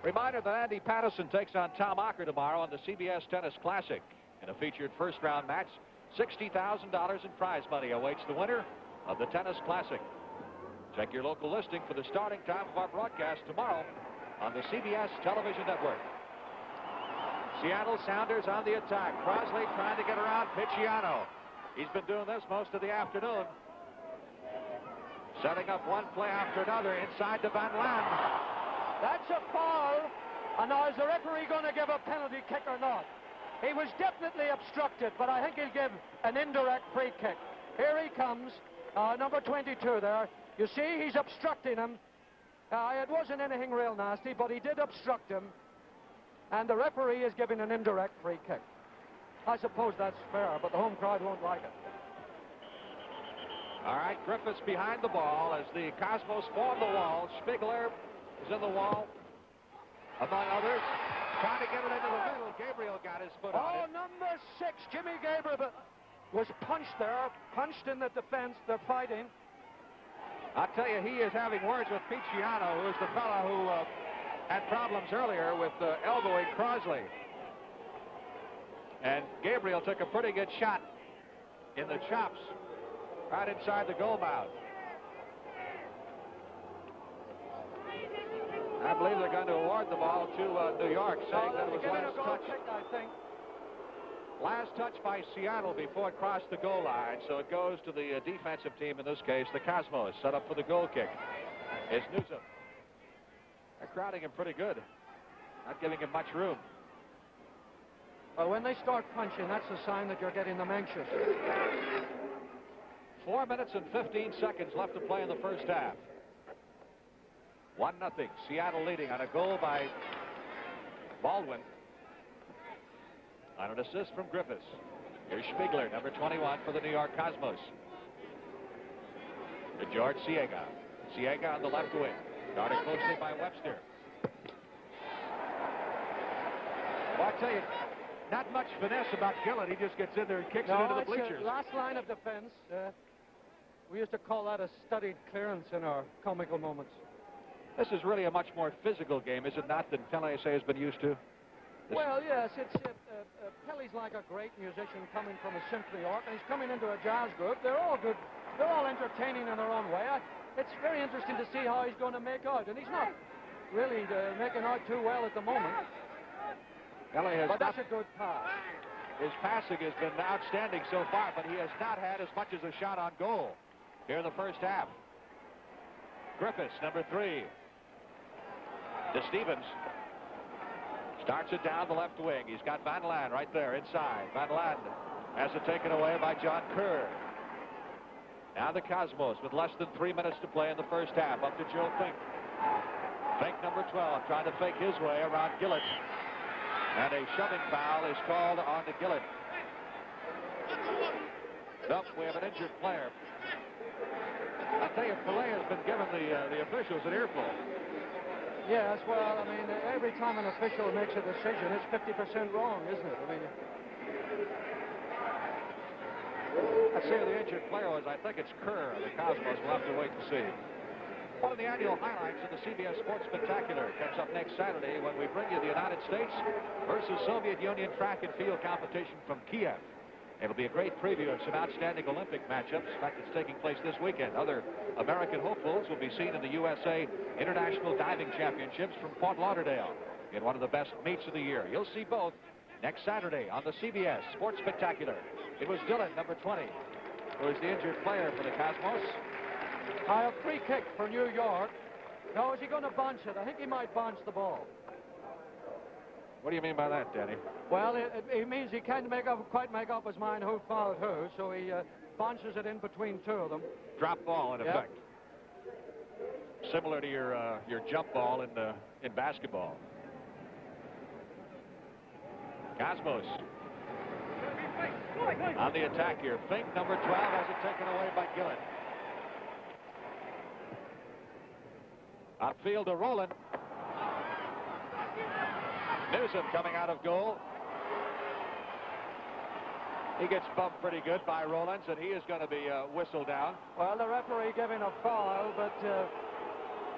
S1: Reminder that Andy Patterson takes on Tom Ocker tomorrow on the CBS Tennis Classic. In a featured first-round match, $60,000 in prize money awaits the winner of the Tennis Classic. Check your local listing for the starting time of our broadcast tomorrow on the CBS television network. Seattle Sounders on the attack. Crossley trying to get around Picciano. He's been doing this most of the afternoon. Setting up one play after another inside to Van Len.
S2: That's a foul. And now is the referee going to give a penalty kick or not? He was definitely obstructed, but I think he'll give an indirect free kick. Here he comes, number 22 there. You see, he's obstructing him. It wasn't anything real nasty, but he did obstruct him. And the referee is giving an indirect free kick. I suppose that's fair, but the home crowd won't like it.
S1: All right, Griffiths behind the ball as the Cosmos form the wall. Spiegler is in the wall, among others. Trying to get it into the middle. Gabriel got his foot on it.
S2: Number 6, Jimmy Gabriel was punched there, punched in the defense. They're fighting.
S1: I'll tell you, he is having words with Picciano, who is the fellow who had problems earlier with elbowing Crossley. And Gabriel took a pretty good shot in the chops right inside the goal mouth. I believe they're going to award the ball to New York, saying that it was last touch.
S2: I think.
S1: Last touch by Seattle before it crossed the goal line, so it goes to the defensive team, in this case, the Cosmos, set up for the goal kick. It's Newsom. They're crowding him pretty good, not giving him much room.
S2: Well, when they start punching, that's a sign that you're getting them anxious.
S1: 4 minutes and 15 seconds left to play in the first half. 1-0. Seattle leading on a goal by Baldwin. On an assist from Griffiths. Here's Spiegler, number 21 for the New York Cosmos. To George Siega. Siega on the left wing. Guarded closely by Webster. Well, I tell you, not much finesse about Gillett. He just gets in there and kicks it into the bleachers.
S2: Last line of defense. We used to call that a studied clearance in our comical moments.
S1: This is really a much more physical game, is it not, than Pele has been used to?
S2: Well, yes, it's Pele's like a great musician coming from a symphony orchestra, and he's coming into a jazz group. They're all good. They're all entertaining in their own way. It's very interesting to see how he's going to make out, and he's not really making out too well at the moment. But that's a good pass.
S1: His passing has been outstanding so far, but he has not had as much as a shot on goal here in the first half. Griffiths, number 3. To Stevens. Starts it down the left wing. He's got Van Land right there inside. Van Land has it taken away by John Kerr. Now the Cosmos with less than 3 minutes to play in the first half. Up to Joe Fink. Fink, number 12, trying to fake his way around Gillett. And a shoving foul is called on to Gillett. Nope, we have an injured player. I tell you, Pele has been given the officials an earful.
S2: Yes, well, I mean, every time an official makes a decision, it's 50% wrong, isn't it? I mean,
S1: I'd say the injured player was, I think it's Kerr. The Cosmos will have to wait and see. One of the annual highlights of the CBS Sports Spectacular comes up next Saturday when we bring you the United States versus Soviet Union track and field competition from Kiev. It'll be a great preview of some outstanding Olympic matchups. In fact, it's taking place this weekend. Other American hopefuls will be seen in the USA International Diving Championships from Fort Lauderdale in one of the best meets of the year. You'll see both next Saturday on the CBS Sports Spectacular. It was Gillett, number 20, who is the injured player for the Cosmos.
S2: A free kick for New York. Now, is he going to bunch it? I think he might bunch the ball.
S1: What do you mean by that, Danny?
S2: Well, it means he can't quite make up his mind who fouled who, so he bunches it in between two of them.
S1: Drop ball, in effect. Similar to your jump ball in basketball. Cosmos on the attack here. Fink, number 12, has it taken away by Gillett. Outfield to Rowlands. Newsom coming out of goal. He gets bumped pretty good by Rowlands, and he is going to be whistled down.
S2: Well, the referee giving a foul, but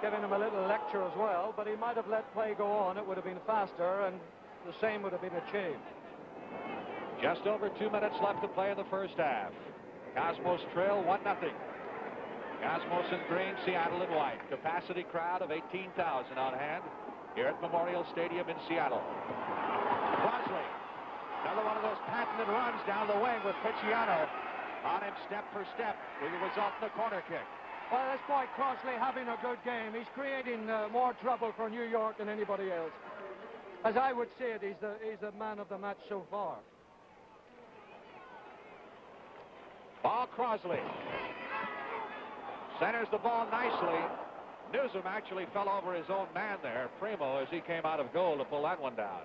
S2: giving him a little lecture as well. But he might have let play go on. It would have been faster, and the same would have been achieved.
S1: Just over 2 minutes left to play in the first half. Cosmos trail 1-0. Cosmos in green, Seattle in white. Capacity crowd of 18,000 on hand here at Memorial Stadium in Seattle. Crossley, another one of those patented runs down the wing with Picciano on him step for step. Will result in the corner kick.
S2: Well, that's quite Crossley having a good game. He's creating more trouble for New York than anybody else. As I would say it, he's the man of the match so far.
S1: Ball Crossley. Centers the ball nicely. Newsom actually fell over his own man there, Primo, as he came out of goal to pull that one down.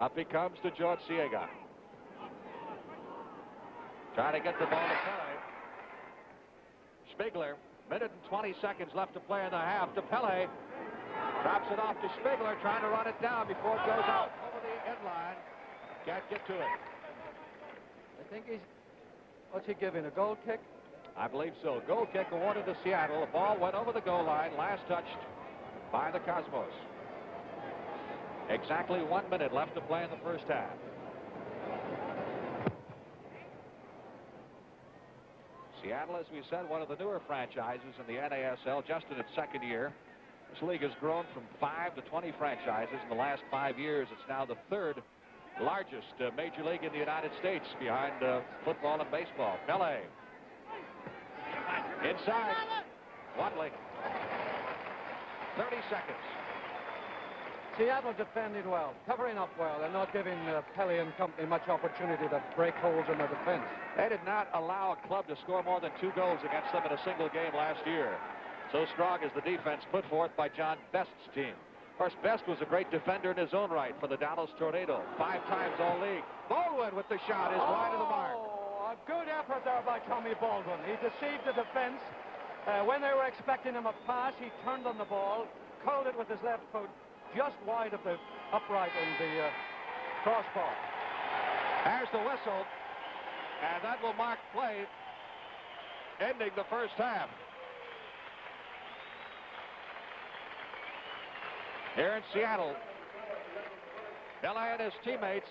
S1: Up he comes to George Siega. Trying to get the ball to Pele. Spiegler, minute and 20 seconds left to play in the half to Pele. Drops it off to Spiegler, trying to run it down before it goes out over the end line. Can't get to it.
S2: I think he's... What's he giving, a goal kick?
S1: I believe so. Goal kick awarded to Seattle. The ball went over the goal line, last touched by the Cosmos. Exactly 1 minute left to play in the first half. Seattle, as we said, one of the newer franchises in the NASL, just in its second year. This league has grown from 5 to 20 franchises in the last 5 years. It's now the third largest major league in the United States, behind football and baseball. Pele. Inside. Watling. 30 seconds.
S2: Seattle defending well, covering up well, and not giving Pele and company much opportunity to break holes in their defense.
S1: They did not allow a club to score more than 2 goals against them in a single game last year. So strong is the defense put forth by John Best's team. Of course, Best was a great defender in his own right for the Dallas Tornado. 5 times all-league. Baldwin with the shot is wide of the mark.
S2: A good effort there by Tommy Baldwin. He deceived the defense. When they were expecting him a pass, he turned on the ball, curled it with his left foot, just wide of the upright on the crossbar.
S1: There's the whistle, and that will mark play, ending the first half. Here in Seattle, Pele and his teammates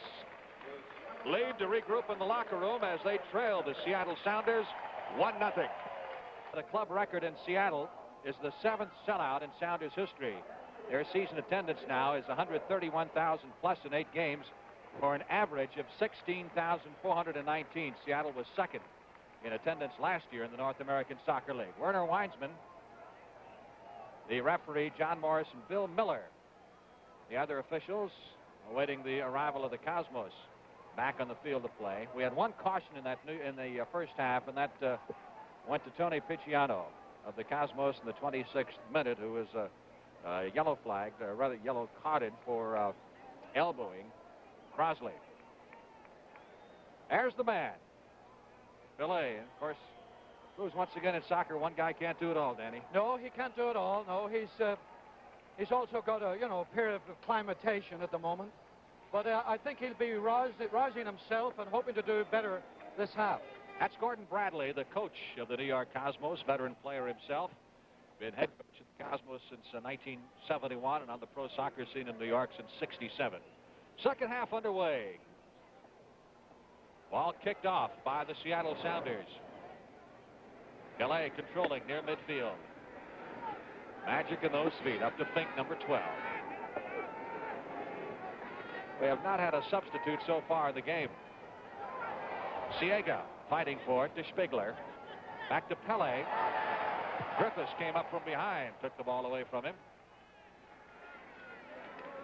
S1: leave to regroup in the locker room as they trail the Seattle Sounders 1-0. The club record in Seattle is the 7th sellout in Sounders history. Their season attendance now is 131,000 plus in 8 games for an average of 16,419. Seattle was second in attendance last year in the North American Soccer League. Werner Weinsman, the referee John Morris and Bill Miller, the other officials awaiting the arrival of the Cosmos back on the field of play. We had 1 caution in the first half, and that went to Tony Picciano of the Cosmos in the 26th minute, who was yellow flagged, or rather yellow carded for elbowing Crossley. There's the man, Gillett. Of course, proves once again in soccer, one guy can't do it all, Danny.
S2: No, he can't do it all. No, he's also got a period of acclimatation at the moment. But I think he'll be rousing himself and hoping to do better this half.
S1: That's Gordon Bradley, the coach of the New York Cosmos, veteran player himself. Been head coach of the Cosmos since 1971 and on the pro soccer scene in New York since '67. Second half underway. Ball kicked off by the Seattle Sounders. Gillett controlling near midfield. Magic in those feet up to Fink, number 12. We have not had a substitute so far in the game. Siega fighting for it to Spiegler. Back to Pele. Griffiths came up from behind, took the ball away from him.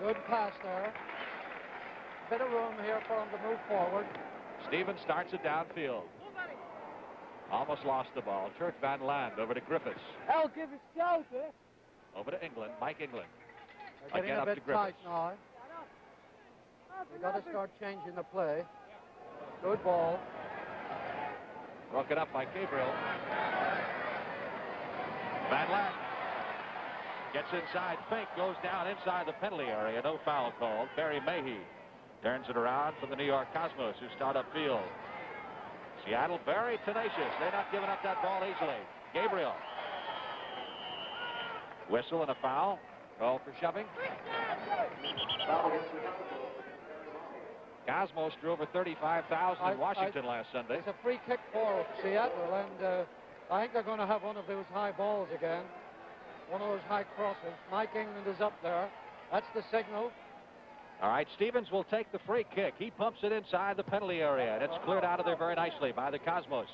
S2: Good pass there. Bit of room here for him to move forward.
S1: Stevens starts it downfield. Almost lost the ball. Kurt Van Land over to Griffiths.
S5: I'll give it go, sir.
S1: Over to England, Mike England.
S2: They're getting
S1: Again
S2: a
S1: up
S2: bit
S1: to Griffiths.
S2: tight now. They've got to start changing the play. Good ball.
S1: Broken up by Gabriel. Van Land gets inside. Fink goes down inside the penalty area. No foul called. Barry Mayhew turns it around for the New York Cosmos, who start upfield. Seattle very tenacious. They're not giving up that ball easily. Gabriel. Whistle and a foul. Call for shoving. Cosmos drew over 35,000 in Washington last Sunday.
S2: It's a free kick for Seattle, and I think they're going to have one of those high balls again. One of those high crosses. Mike England is up there. That's the signal.
S1: All right, Stevens will take the free kick. He pumps it inside the penalty area, and it's cleared out of there very nicely by the Cosmos.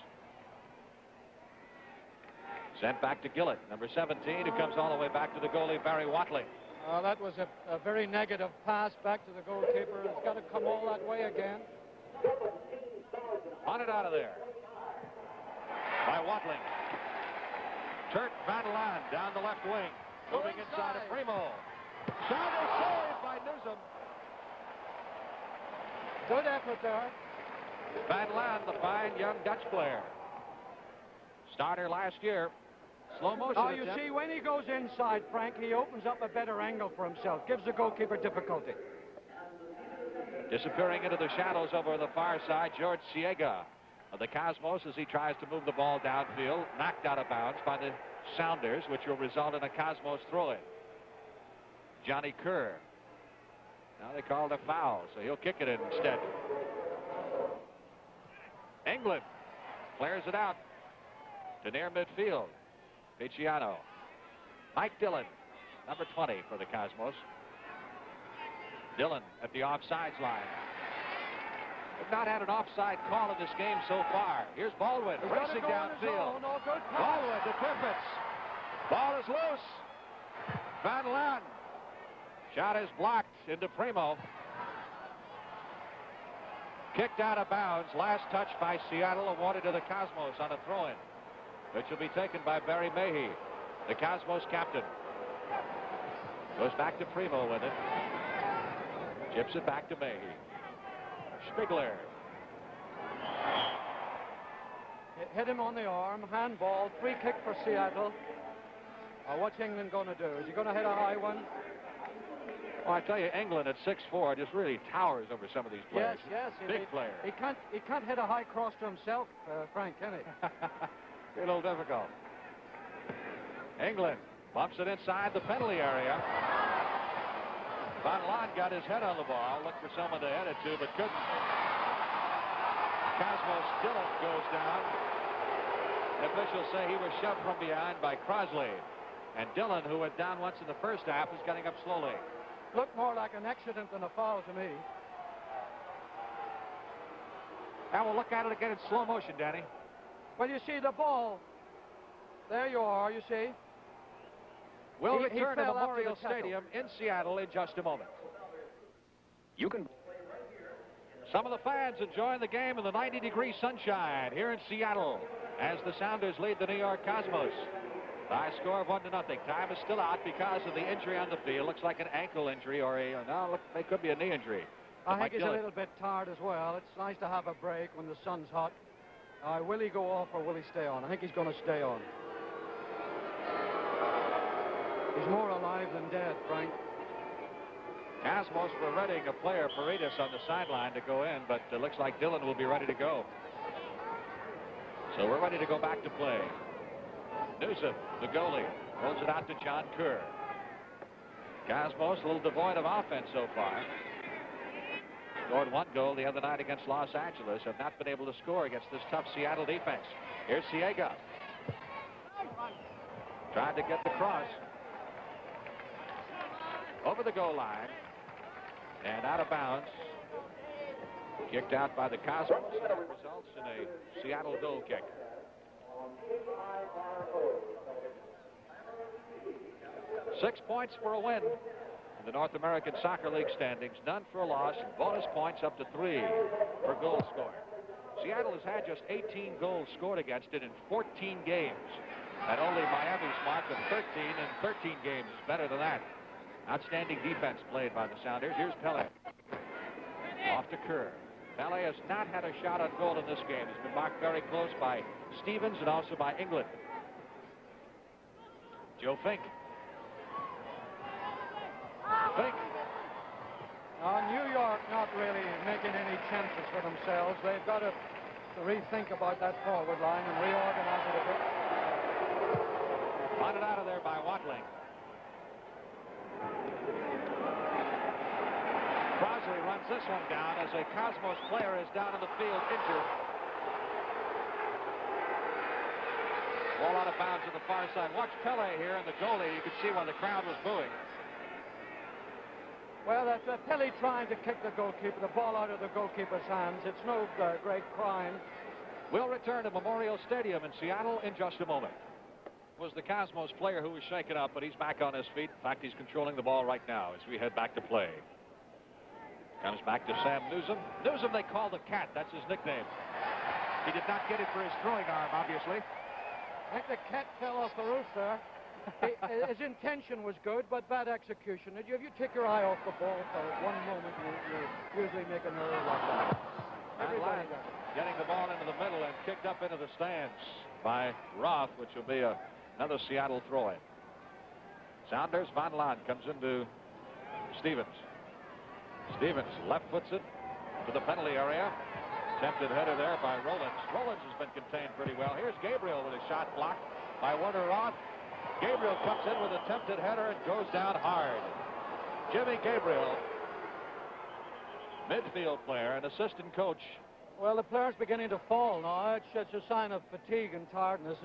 S1: Sent back to Gillett, number 17, who comes all the way back to the goalie, Barry Watling.
S2: That was a very negative pass back to the goalkeeper. It's got to come all that way again.
S1: Hunted out of there by Watling. Kurt Van Land down the left wing. Moving inside of Primo. Shot is saved by Newsom.
S2: Good effort there.
S1: Van Land, the fine young Dutch player. Starter last year. Slow motion.
S2: Now you see, when he goes inside, Frank, he opens up a better angle for himself. Gives the goalkeeper difficulty.
S1: Disappearing into the shadows over the far side, George Siega of the Cosmos as he tries to move the ball downfield. Knocked out of bounds by the Sounders, which will result in a Cosmos throw-in. Johnny Kerr. Now they called a foul, so he'll kick it in instead. England flares it out to near midfield. Picciano. Mike Dillon, number 20 for the Cosmos. Dillon at the offsides line. They've not had an offside call in this game so far. Here's Baldwin racing downfield. Baldwin to Griffiths. Ball is loose. Van Laan. Shot is blocked into Primo. Kicked out of bounds. Last touch by Seattle awarded to the Cosmos on a throw-in, which will be taken by Barry Mayhew, the Cosmos captain. Goes back to Primo with it. Chips it back to Mayhew. Spigler.
S2: Hit him on the arm. Handball. Free kick for Seattle. What's England going to do? Is he going to hit a high one?
S1: Well, I tell you, England at 6'4" just really towers over some of these players.
S2: Yes.
S1: Big player.
S2: He can't hit a high cross to himself, Frank, can he?
S1: A little difficult. England bumps it inside the penalty area. Van Laan got his head on the ball, looked for someone to head it to, but couldn't. Cosmos Gillett goes down. Officials say he was shoved from behind by Crossley. And Dillon, who went down once in the first half, is getting up slowly.
S2: Looked more like an accident than a foul to me.
S1: Now we'll look at it again in slow motion, Danny.
S2: Well, you see the ball. There you are, you see.
S1: We'll
S2: He
S1: return to
S2: fell after
S1: Memorial
S2: the tackle.
S1: Stadium in Seattle in just a moment.
S4: You can.
S1: Some of the fans enjoying the game in the 90-degree sunshine here in Seattle as the Sounders lead the New York Cosmos by a score of 1-0. Time is still out because of the injury on the field. Looks like an ankle injury or it could be a knee injury.
S2: I think he's a little bit tired as well. It's nice to have a break when the sun's hot. Will he go off or will he stay on? I think he's going to stay on. He's more alive than dead, Frank.
S1: Cosmos were readying a player, Paredes, on the sideline to go in, but it looks like Dillon will be ready to go. So we're ready to go back to play. Newsom, the goalie, rolls it out to John Kerr. Cosmos a little devoid of offense so far. Scored one goal the other night against Los Angeles. Have not been able to score against this tough Seattle defense. Here's Siega. Tried to get the cross. Over the goal line. And out of bounds. Kicked out by the Cosmos. And it results in a Seattle goal kick. Six points for a win in the North American Soccer League standings. None for a loss. And bonus points up to 3 for goal scored. Seattle has had just 18 goals scored against it in 14 games. And only Miami's mark of 13 in 13 games is better than that. Outstanding defense played by the Sounders. Here's Pele. Off to Kerr. Pele has not had a shot on goal in this game. He's been marked very close by Stevens and also by England. Joe Fink. Fink.
S2: New York not really making any chances for themselves. They've got to rethink about that forward line and reorganize it a bit.
S1: Wanted out of there by Watling. Crossley runs this one down as a Cosmos player is down in the field injured. Ball out of bounds on the far side. Watch Pele here and the goalie. You could see when the crowd was booing.
S2: Well, that's Pele trying to kick the goalkeeper, the ball out of the goalkeeper's hands. It's no great crime.
S1: We'll return to Memorial Stadium in Seattle in just a moment. It was the Cosmos player who was shaken up, but he's back on his feet. In fact, he's controlling the ball right now as we head back to play. Comes back to Sam Newsom. Newsom they call the Cat. That's his nickname. He did not get it for his throwing arm, obviously.
S2: I think the cat fell off the roof there. His intention was good, but bad execution. If you take your eye off the ball for one moment, you usually make an error like that. Everybody does it.
S1: Getting the ball into the middle and kicked up into the stands by Roth, which will be another Seattle throw-in. Sounders, Van Laan comes into Stevens. Stevens left foots it to the penalty area. Attempted header there by Rowlands. Rowlands has been contained pretty well. Here's Gabriel with a shot blocked by Werner Roth. Gabriel comes in with an attempted header and goes down hard. Jimmy Gabriel, midfield player and assistant coach.
S2: Well, the player's beginning to fall now. It's a sign of fatigue and tiredness.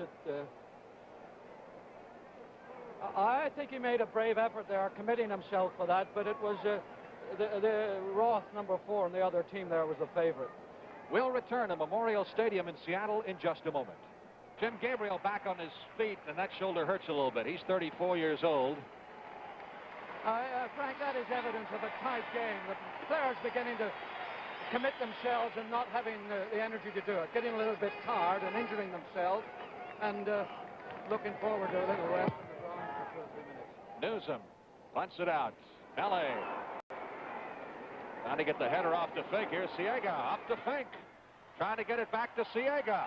S2: I think he made a brave effort there, committing himself for that, but it was the Roth, number 4, and the other team there was the favorite.
S1: We'll return to Memorial Stadium in Seattle in just a moment. Jim Gabriel back on his feet, and that shoulder hurts a little bit. He's 34 years old.
S2: Frank, that is evidence of a tight game. The players beginning to commit themselves and not having the energy to do it, getting a little bit tired and injuring themselves, and looking forward to a little rest in the ground for 2 or 3 minutes.
S1: Newsom punts it out. Pele trying to get the header off to Fink. Here's Siega up to Fink, trying to get it back to Siega.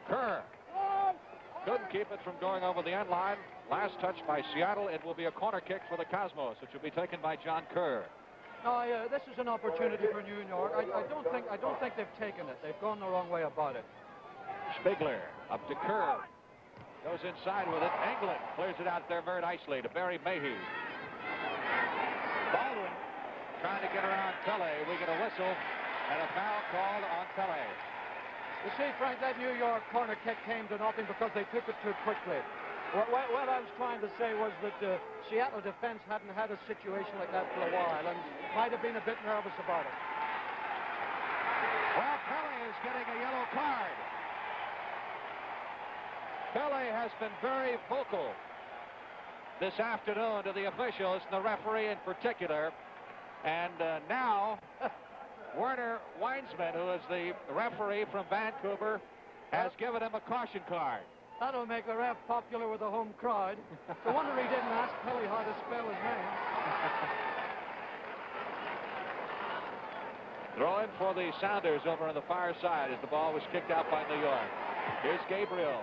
S1: Kerr couldn't keep it from going over the end line. Last touch by Seattle. It will be a corner kick for the Cosmos, which will be taken by John Kerr.
S2: No, this is an opportunity for New York. I don't think they've taken it. They've gone the wrong way about it.
S1: Spigler up to Kerr. Goes inside with it. England clears it out there very nicely to Barry Mayhew. Baldwin trying to get around Pele. We get a whistle and a foul called on Pele.
S2: You see, Frank, that New York corner kick came to nothing because they took it too quickly. What I was trying to say was that Seattle defense hadn't had a situation like that for a while and might have been a bit nervous about it.
S1: Well, Pele is getting a yellow card. Pele has been very vocal this afternoon to the officials, and the referee in particular. And now Werner Weinsman, who is the referee from Vancouver, has given him a caution card.
S2: That'll make the ref popular with the home crowd. No wonder he didn't ask Pele how to spell his name.
S1: Throw in for the Sounders over on the far side as the ball was kicked out by New York. Here's Gabriel.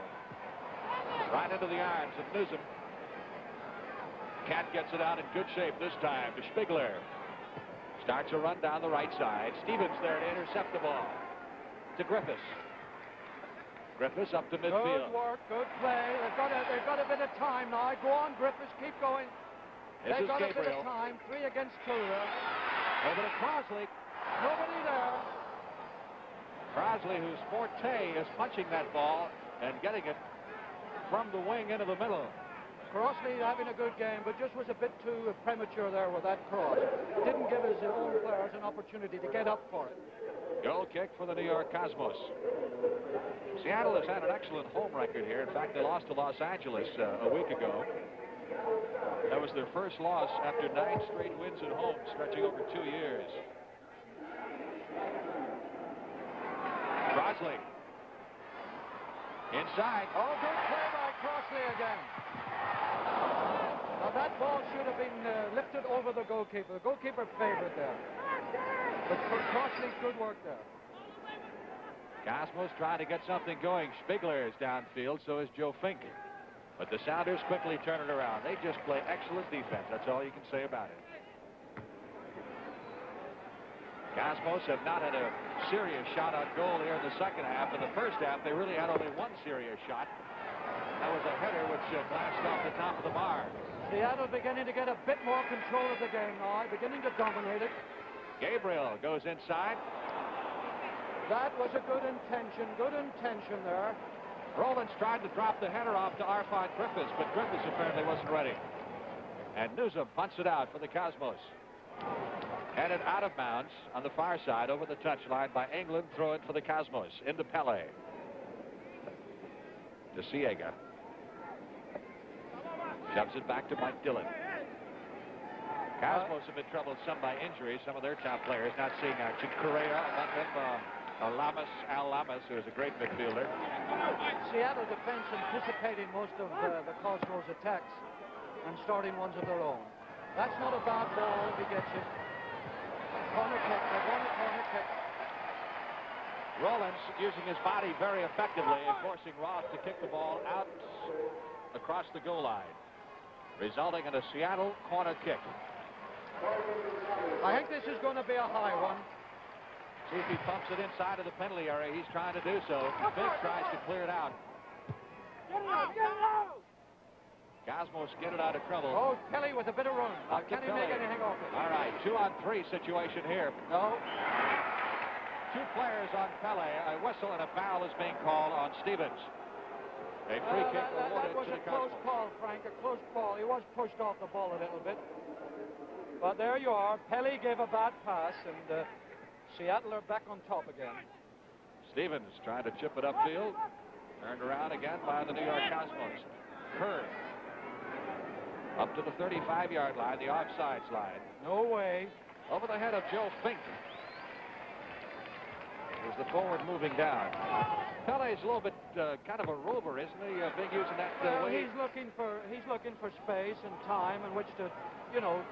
S1: Right into the arms of Newsom. Cat gets it out in good shape this time to Spigler. Starts a run down the right side. Stevens there to intercept the ball. To Griffiths. Griffiths up to midfield.
S2: Good work, good play. They've got a bit of time now. Go on, Griffiths, keep going. They've got
S1: Gabriel.
S2: A bit of time. 3 against 2 there.
S1: Over to Crossley.
S2: Nobody there.
S1: Crossley, whose forte is punching that ball and getting it from the wing into the middle.
S2: Crossley having a good game, but just was a bit too premature there with that cross. Didn't give his own players an opportunity to get up for it.
S1: Goal kick for the New York Cosmos. Seattle has had an excellent home record here. In fact, they lost to Los Angeles a week ago. That was their first loss after 9 straight wins at home, stretching over 2 years. Crossley. Inside.
S2: Oh, good play by Crossley again. Now that ball should have been lifted over the goalkeeper. The goalkeeper favored there. But for Crossley's good work there.
S1: Cosmos trying to get something going. Spigler is downfield, so is Joe Fink. But the Sounders quickly turn it around. They just play excellent defense. That's all you can say about it. Cosmos have not had a serious shot on goal here in the second half. In the first half, they really had only one serious shot. That was a header which glanced off the top of the bar.
S2: Seattle beginning to get a bit more control of the game now, beginning to dominate it.
S1: Gabriel goes inside.
S2: That was a good intention there.
S1: Rowlands tried to drop the header off to Arfon Griffiths, but Griffiths apparently wasn't ready. And Newsom punts it out for the Cosmos. Headed out of bounds on the far side over the touchline by England. Throw it for the Cosmos into Pele. To Siega. Shoves it back to Mike Gillett. Cosmos have been troubled some by injuries. Some of their top players not seeing action. Correa, among them Al Lamas, who is a great midfielder.
S2: Seattle defense anticipating most of the Cosmos attacks and starting ones of their own. That's not a bad ball if he gets it. Corner kick. They want a corner kick.
S1: Rowlands using his body very effectively and forcing Roth to kick the ball out across the goal line, resulting in a Seattle corner kick.
S2: I think this is going to be a high one.
S1: See if he pumps it inside of the penalty area. He's trying to do so. Biggs tries to clear it out.
S5: Get it out! Get it out!
S1: Cosmos get it out of trouble.
S2: Oh, Kelly with a bit of run.
S1: Up to
S2: Can he
S1: Kelly.
S2: make anything of it?
S1: All right, 2-on-3 situation here.
S2: No.
S1: Two players on Pele. A whistle and a foul is being called on Stevens. A free kick awarded
S2: that was
S1: to
S2: a
S1: the
S2: close
S1: Cosmos.
S2: call, Frank. A close call. He was pushed off the ball a little bit. But there you are. Pele gave a bad pass, and Seattle are back on top again.
S1: Stevens trying to chip it upfield. Turned around again by the New York Cosmos. Kerr up to the 35-yard line, the offsides line.
S2: No way.
S1: Over the head of Joe Fink. There's the forward moving down. Pele's a little bit kind of a rover, isn't he? Being used in that
S2: Well,
S1: way.
S2: he's looking for space and time in which to,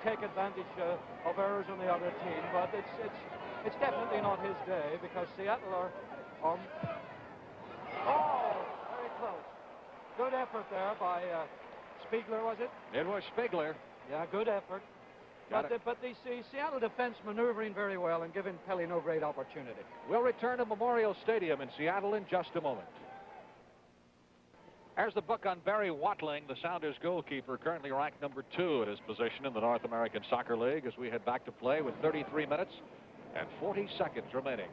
S2: take advantage of errors on the other team. But it's definitely not his day because Seattle are very close. Good effort there by Spiegler, was it?
S1: It was Spiegler.
S2: Yeah, good effort. But the Seattle defense maneuvering very well and giving Pele no great opportunity.
S1: We'll return to Memorial Stadium in Seattle in just a moment. There's the book on Barry Watling, the Sounders goalkeeper, currently ranked number 2 at his position in the North American Soccer League as we head back to play with 33 minutes and 40 seconds remaining.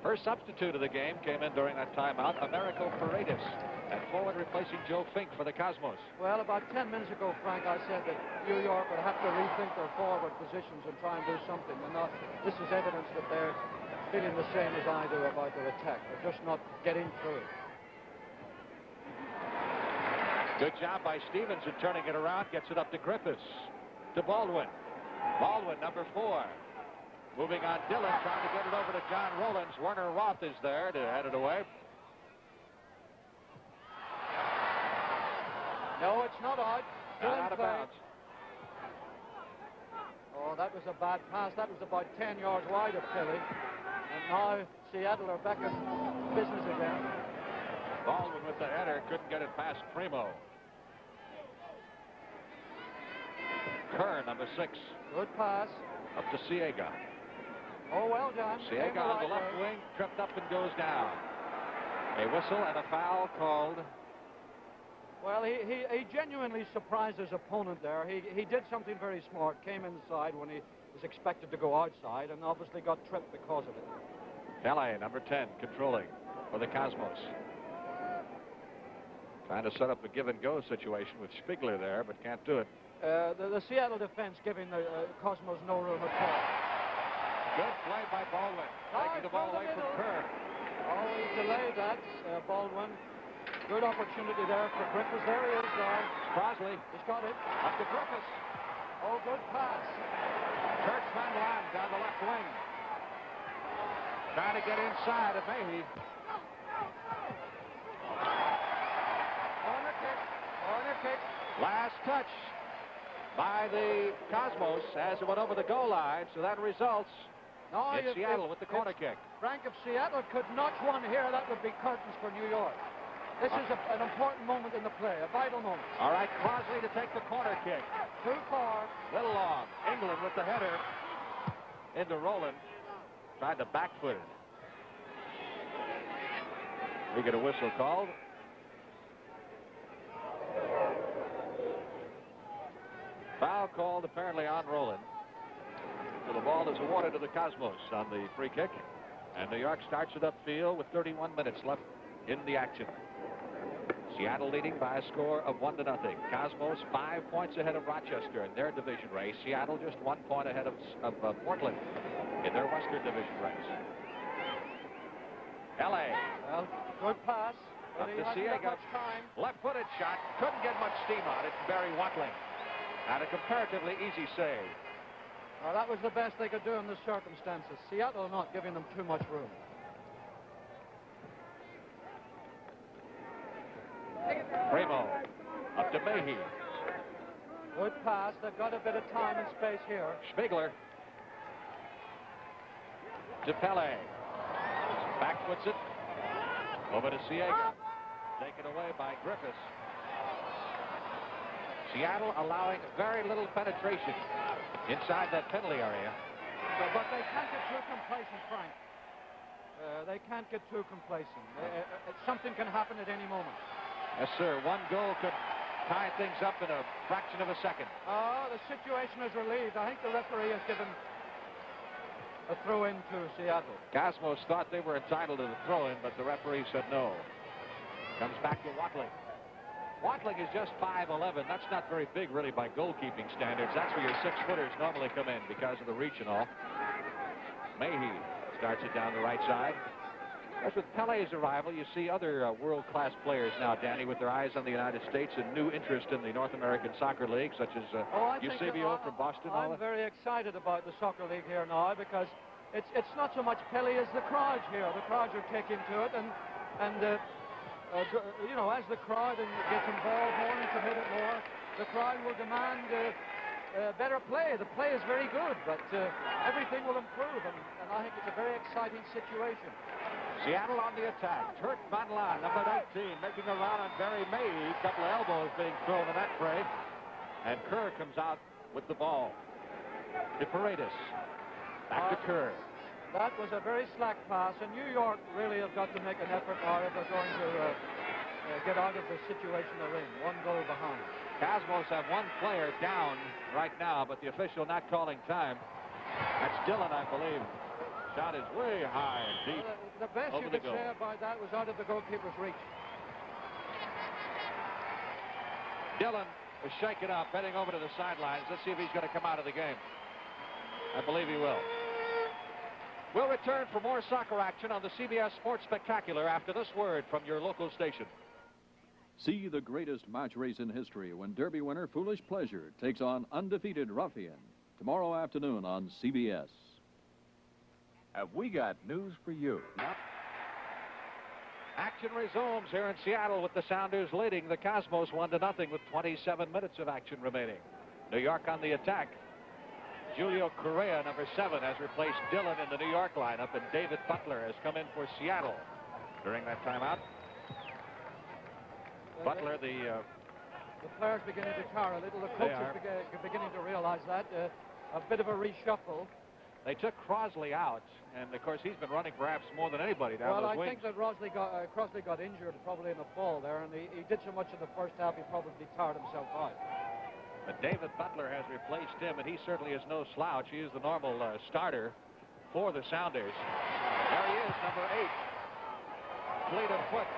S1: First substitute of the game came in during that timeout, Americo Paredes, at forward replacing Joe Fink for the Cosmos.
S2: Well, about 10 minutes ago, Frank, I said that New York would have to rethink their forward positions and try and do something. And this is evidence that they're feeling the same as I do about their attack. They're just not getting through.
S1: Good job by Stevens in turning it around. Gets it up to Griffiths. To Baldwin. Baldwin, number 4. Moving on Gillett, trying to get it over to John Rowlands. Werner Roth is there to head it away.
S2: No, it's not out. Still
S1: Out of
S2: play.
S1: bounds.
S2: Oh, that was a bad pass. That was about 10 yards wide of Kelly. And now Seattle are back in business again.
S1: Baldwin with the header. Couldn't get it past Primo. Kerr, number 6.
S2: Good pass.
S1: Up to Siega.
S2: Oh, well done.
S1: Siega on the left wing. Tripped up and goes down. A whistle and a foul called.
S2: Well, he genuinely surprised his opponent there. He did something very smart. Came inside when he was expected to go outside and obviously got tripped because of it.
S1: Pele, number 10, controlling for the Cosmos. Trying to set up a give-and-go situation with Spiegler there, but can't do it.
S2: The Seattle defense giving the Cosmos no room at all.
S1: Good play by Baldwin. Taking the ball away from Kerr.
S2: Oh, he delayed that, Baldwin. Good opportunity there for Griffiths. There he is.
S1: Crossley.
S2: He's got it.
S1: Up to Griffiths.
S2: Oh, good pass.
S1: Church Van Laan down the left wing. Trying to get inside of Mayhew.
S2: Corner kick. Corner kick.
S1: Last touch by the Cosmos as it went over the goal line. So that results in Seattle with the corner kick.
S2: Frank, if Seattle could notch one here, that would be curtains for New York. This is an important moment in the play, a vital moment.
S1: All right, Crossley to take the corner kick.
S2: Too far.
S1: Little long. England with the header into Rowlands. Tried to backfoot it. We get a whistle called. Foul called apparently on Rowlands. So the ball is awarded to the Cosmos on the free kick. And New York starts it upfield with 31 minutes left in the action. Seattle leading by a score of 1-0. Cosmos 5 points ahead of Rochester in their division race. Seattle just 1 point ahead of Portland in their Western division race. L.A.
S2: Well, good pass.
S1: Up to Siega. Left-footed shot. Couldn't get much steam on it. Barry Watling. And a comparatively easy save.
S2: Well, that was the best they could do in the circumstances. Seattle not giving them too much room.
S1: Primo up to Mayhew.
S2: Good pass. They've got a bit of time and space here.
S1: Spiegler to Pele. Backfoots it over to Siega. Taken away by Griffiths. Seattle allowing very little penetration inside that penalty area.
S2: But they can't get too complacent, Frank. They can't get too complacent. Something can happen at any moment.
S1: Yes, sir. One goal could tie things up in a fraction of a second.
S2: Oh, the situation is relieved. I think the referee has given a throw-in to Seattle.
S1: Cosmos thought they were entitled to the throw-in, but the referee said no. Comes back to Watling. Watling is just 5'11". That's not very big, really, by goalkeeping standards. That's where your 6-footers normally come in because of the reach and all. Mayhew starts it down the right side. As with Pele's arrival, you see other world-class players now, Danny, with their eyes on the United States and new interest in the North American Soccer League, such as Eusebio from Boston.
S2: I'm very excited about the Soccer League here now because it's not so much Pele as the crowds here. The crowds are taking to it, and you know, as the crowd gets involved more and committed more, the crowd will demand better play. The play is very good, but everything will improve, and I think it's a very exciting situation.
S1: Seattle on the attack. Turk Van Laan, number 18, making a run on Barry May. A couple of elbows being thrown in that fray. And Kerr comes out with the ball. To Paredes. Back to Kerr.
S2: That was a very slack pass, and New York really have got to make an effort now if they're going to get out of the situation they're in. 1 goal behind.
S1: Cosmos have one player down right now, but the official not calling time. That's Gillett, I believe. Shot is way high and deep.
S2: The best you could say about that was out of the goalkeeper's reach.
S1: Dillon is shaken up, heading over to the sidelines. Let's see if he's going to come out of the game. I believe he will. We'll return for more soccer action on the CBS Sports Spectacular after this word from your local station.
S6: See the greatest match race in history when Derby winner Foolish Pleasure takes on undefeated Ruffian tomorrow afternoon on CBS.
S4: Have we got news for you?
S1: Yep. Action resumes here in Seattle with the Sounders leading the Cosmos 1-0 with 27 minutes of action remaining. New York on the attack. Julio Correa, number 7, has replaced Dillon in the New York lineup, and David Butler has come in for Seattle during that timeout. Butler, the
S2: players beginning to tire a little. The coaches beginning to realize that. A bit of a reshuffle.
S1: They took Crossley out, and of course he's been running perhaps more than anybody down those wings.
S2: Well, I think that Crossley got injured probably in the fall there, and he did so much in the first half he probably tired himself out.
S1: But David Butler has replaced him, and he certainly is no slouch. He is the normal starter for the Sounders. There he is, number 8, fleet of foot.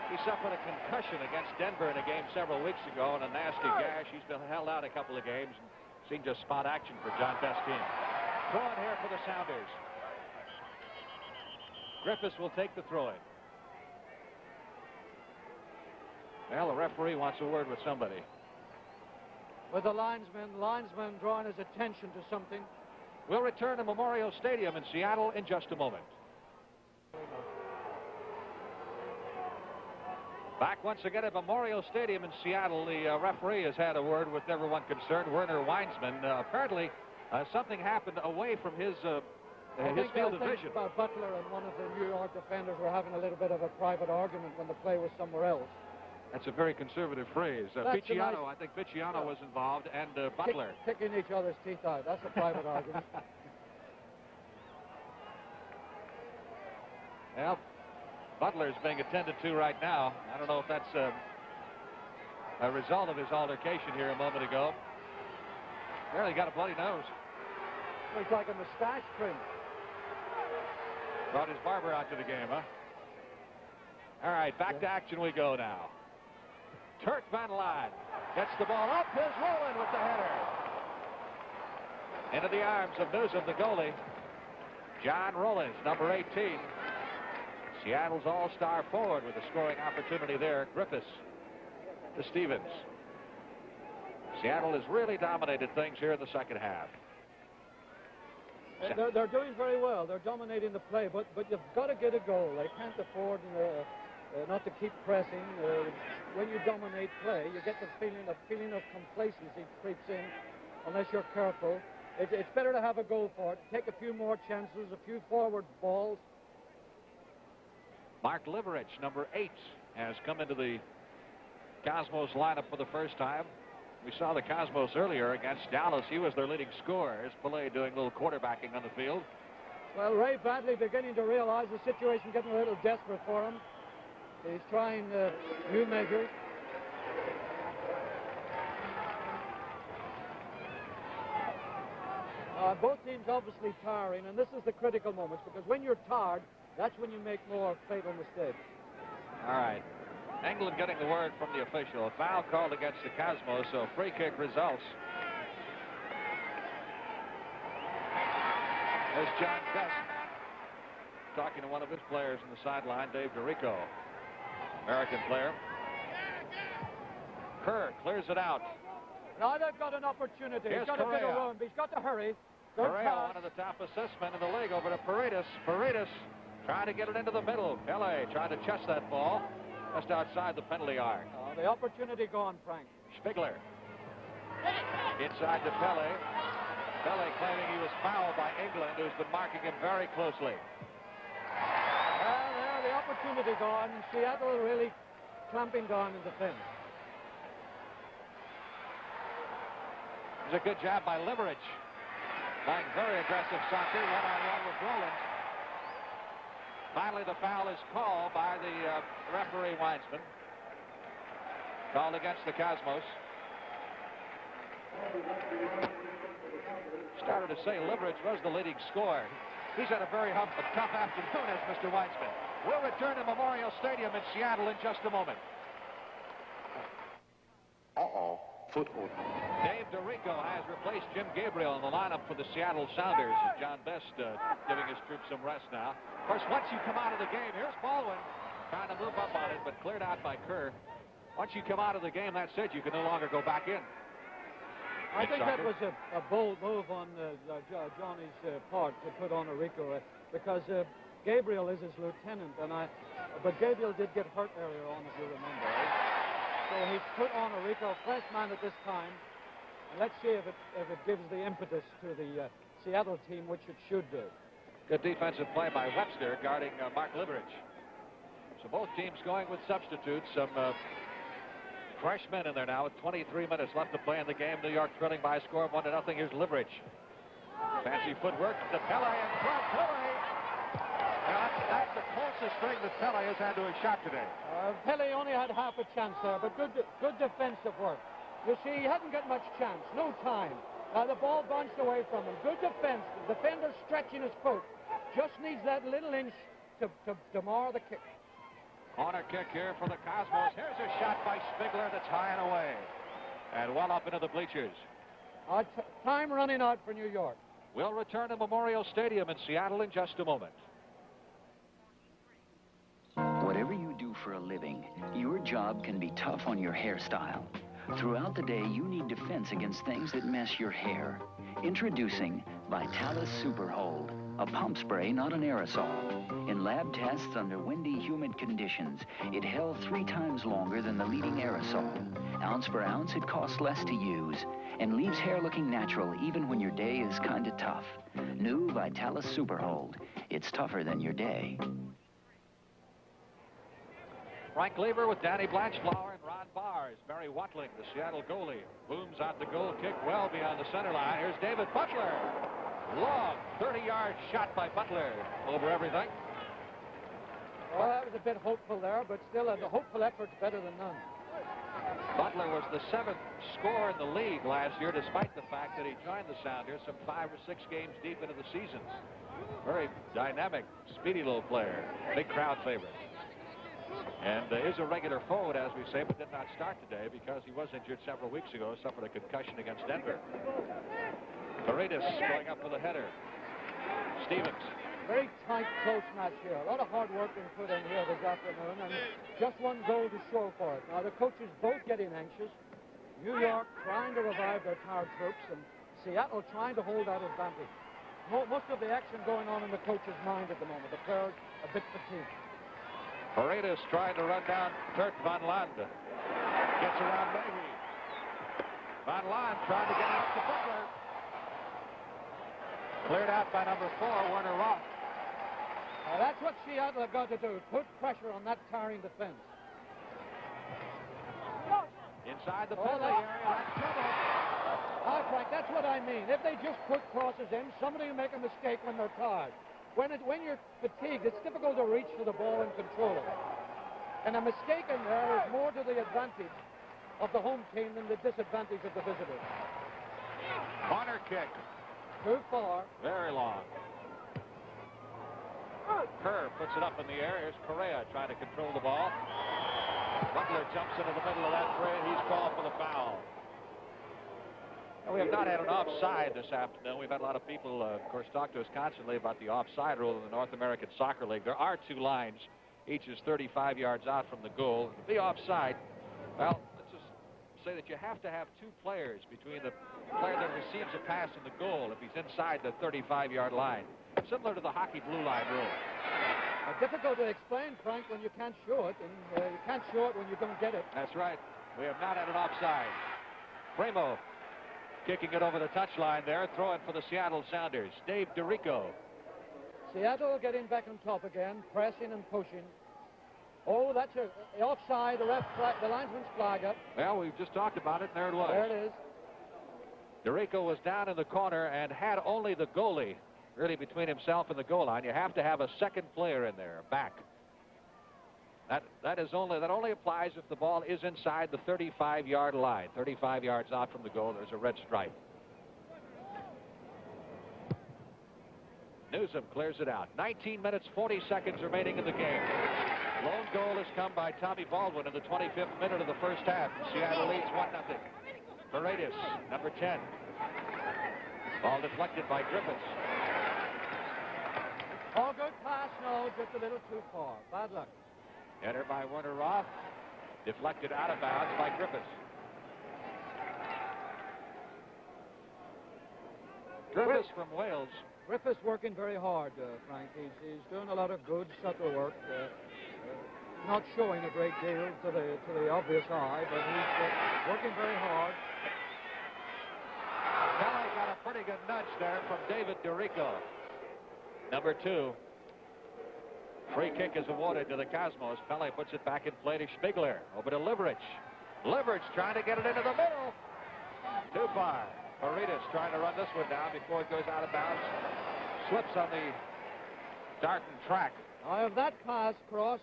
S1: He suffered a concussion against Denver in a game several weeks ago and a nasty gash. He's been held out a couple of games and seen just spot action for John Bestine. Throw-in here for the Sounders. Griffiths will take the throw-in. Well, the referee wants a word with somebody.
S2: With the linesman drawing his attention to something.
S1: We'll return to Memorial Stadium in Seattle in just a moment. Back once again at Memorial Stadium in Seattle, the referee has had a word with everyone concerned. Werner Weinsman. Apparently, something happened away from his field of vision.
S2: Butler and one of the New York defenders were having a little bit of a private argument when the play was somewhere else.
S1: That's a very conservative phrase. Picciano, I think Picciano was involved, and Butler.
S2: Kicking each other's teeth out. That's a private argument.
S1: Well, Butler's being attended to right now. I don't know if that's a result of his altercation here a moment ago. Barely got a bloody nose.
S2: Looks like a mustache trim.
S1: Brought his barber out to the game, huh? All right, back to action we go now. Turk Van Laan gets the ball up. Here's Rowlands with the header. Into the arms of Newsom, the goalie. John Rowlands, number 18. Seattle's all-star forward with a scoring opportunity there. Griffiths to Stevens. Seattle has really dominated things here in the second half.
S2: They're doing very well. They're dominating the play, but you've got to get a goal. They can't afford not to keep pressing. When you dominate play, you get the feeling of complacency creeps in unless you're careful. It's better to have a goal for it. Take a few more chances, a few forward balls.
S1: Mark Liverich, number 8, has come into the Cosmos lineup for the first time. We saw the Cosmos earlier against Dallas. He was their leading scorer. Here's Pelé doing a little quarterbacking on the field.
S2: Well, Ray Badley beginning to realize the situation getting a little desperate for him. He's trying new measures. Both teams obviously tiring, and this is the critical moment, because when you're tired, that's when you make more fatal mistakes.
S1: All right. England getting the word from the official. A foul called against the Cosmos, so free kick results. There's John Best talking to one of his players on the sideline, Dave DeRico, American player. Kerr clears it out.
S2: Now they've got an opportunity.
S1: Here's
S2: He's got a bit of room, but he's got to hurry. Good
S1: Correa,
S2: pass.
S1: one of the top assist men in the league, over to Paredes. Paredes trying to get it into the middle. Pele trying to chest that ball just outside the penalty arc.
S2: Oh, the opportunity gone, Frank.
S1: Spiegler inside to Pele. Pele claiming he was fouled by England, who's been marking him very closely.
S2: Well, there, the opportunity gone. Seattle really clamping down in defense.
S1: It was a good job by Liverich. Playing very aggressive soccer, one-on-one with Rowlands. Finally, the foul is called by the referee Weinsman. Called against the Cosmos. Started to say Liverich was the leading scorer. He's had a very tough afternoon, as Mr. Weinsman. We'll return to Memorial Stadium in Seattle in just a moment.
S3: Football.
S1: Dave DeRico has replaced Jim Gabriel in the lineup for the Seattle Sounders. And John Best giving his troops some rest now. Of course, once you come out of the game, here's Baldwin trying to move up on it, but cleared out by Kerr. Once you come out of the game, that's it. You can no longer go back in.
S2: I think that was a bold move on Johnny's part to put on Rico, because Gabriel is his lieutenant, but Gabriel did get hurt earlier on, if you remember. So he's put on Rico, fresh man at this time, and let's see if it gives the impetus to the Seattle team, which it should do.
S1: Good defensive play by Webster guarding Mark Liverich. So both teams going with substitutes. Some fresh men in there now with 23 minutes left to play in the game. New York trailing by a score of 1-0. Here's Liverich. Fancy footwork to Pele in front. Pele. That's the closest thing that Pele has had to a shot today.
S2: Pele only had half a chance there, but good defensive work. You see, he hadn't got much chance, no time. The ball bounced away from him. Good defense. The defender stretching his foot. Just needs that little inch to mar the kick.
S1: Corner kick here for the Cosmos. Here's a shot by Spiegler that's high and away. And well up into the bleachers.
S2: Time running out for New York.
S1: We'll return to Memorial Stadium in Seattle in just a moment.
S7: Whatever you do for a living, your job can be tough on your hairstyle. Throughout the day, you need defense against things that mess your hair. Introducing Vitalis Super Hold, a pump spray, not an aerosol. In lab tests under windy, humid conditions, it held 3 times longer than the leading aerosol. Ounce for ounce, it costs less to use and leaves hair looking natural even when your day is kind of tough. New Vitalis Super Hold. It's tougher than your day.
S1: Frank Lever with Danny Blanchflower and Ron Bars. Barry Watling, the Seattle goalie, booms out the goal kick well beyond the center line. Here's David Butler. Long 30-yard shot by Butler over everything.
S2: Well, that was a bit hopeful there, but still a hopeful effort's better than none.
S1: Butler was the 7th scorer in the league last year, despite the fact that he joined the Sounders some 5 or 6 games deep into the seasons. Very dynamic, speedy little player. Big crowd favorite. And is a regular forward, as we say, but did not start today because he was injured several weeks ago, suffered a concussion against Denver. Paredes going up with a header. Stevens.
S2: Very tight, close match here. A lot of hard work being put in here this afternoon, and just one goal to show for it. Now, the coaches both getting anxious. New York trying to revive their tired troops, and Seattle trying to hold that advantage. Most of the action going on in the coach's mind at the moment. The players a bit fatigued.
S1: Paredes trying to run down Kurt Van Land. Gets around Mayhe. Van Land trying to get it up to Butler. Cleared out by number 4, Werner Roth.
S2: Now that's what Seattle have got to do. Put pressure on that tiring defense.
S1: Inside the penalty area. That's trouble.
S2: Frank, that's what I mean. If they just put crosses in, somebody will make a mistake when they're tired. When you're fatigued, it's difficult to reach for the ball and control it. And a mistake in there is more to the advantage of the home team than the disadvantage of the visitors.
S1: Corner kick.
S2: Too far.
S1: Very long. Kerr puts it up in the air. Here's Correa trying to control the ball. Butler jumps into the middle of that fray. He's called for the foul. We have not had an offside this afternoon. We've had a lot of people, of course, talk to us constantly about the offside rule in the North American Soccer League. There are two lines. Each is 35 yards out from the goal. To be offside, well, let's just say that you have to have two players between the player that receives a pass and the goal if he's inside the 35-yard line. Similar to the hockey blue line rule.
S2: Difficult to explain, Frank, when you can't show it, and you can't show it when you don't get it.
S1: That's right. We have not had an offside. Primo kicking it over the touchline there, throwing for the Seattle Sounders. Dave DeRico.
S2: Seattle getting back on top again, pressing and pushing. Oh, that's a offside. The linesman's flag up.
S1: Well, we've just talked about it, and there it was.
S2: There it is.
S1: DeRico was down in the corner and had only the goalie really between himself and the goal line. You have to have a second player in there, back. That only applies if the ball is inside the 35-yard line. 35 yards out from the goal, there's a red stripe. Newsom clears it out. 19 minutes, 40 seconds remaining in the game. Lone goal has come by Tommy Baldwin in the 25th minute of the first half. Seattle leads 1-0. Paredes, number 10. Ball deflected by Griffiths.
S2: Oh, good pass. No, just a little too far. Bad luck.
S1: Header by Werner Roth. Deflected out of bounds by Griffiths. Griffiths from Wales.
S2: Griffiths working very hard, Frank. He's doing a lot of good, subtle work. Not showing a great deal to the obvious eye, but he's working very hard.
S1: Kelly got a pretty good nudge there from David DeRico. Number 2. Free kick is awarded to the Cosmos. Pele puts it back in play to Spiegler. Over to Liverich. Liverich trying to get it into the middle. Too far. Paredes trying to run this one down before it goes out of bounds. Slips on the darkened track.
S2: Now, if that pass across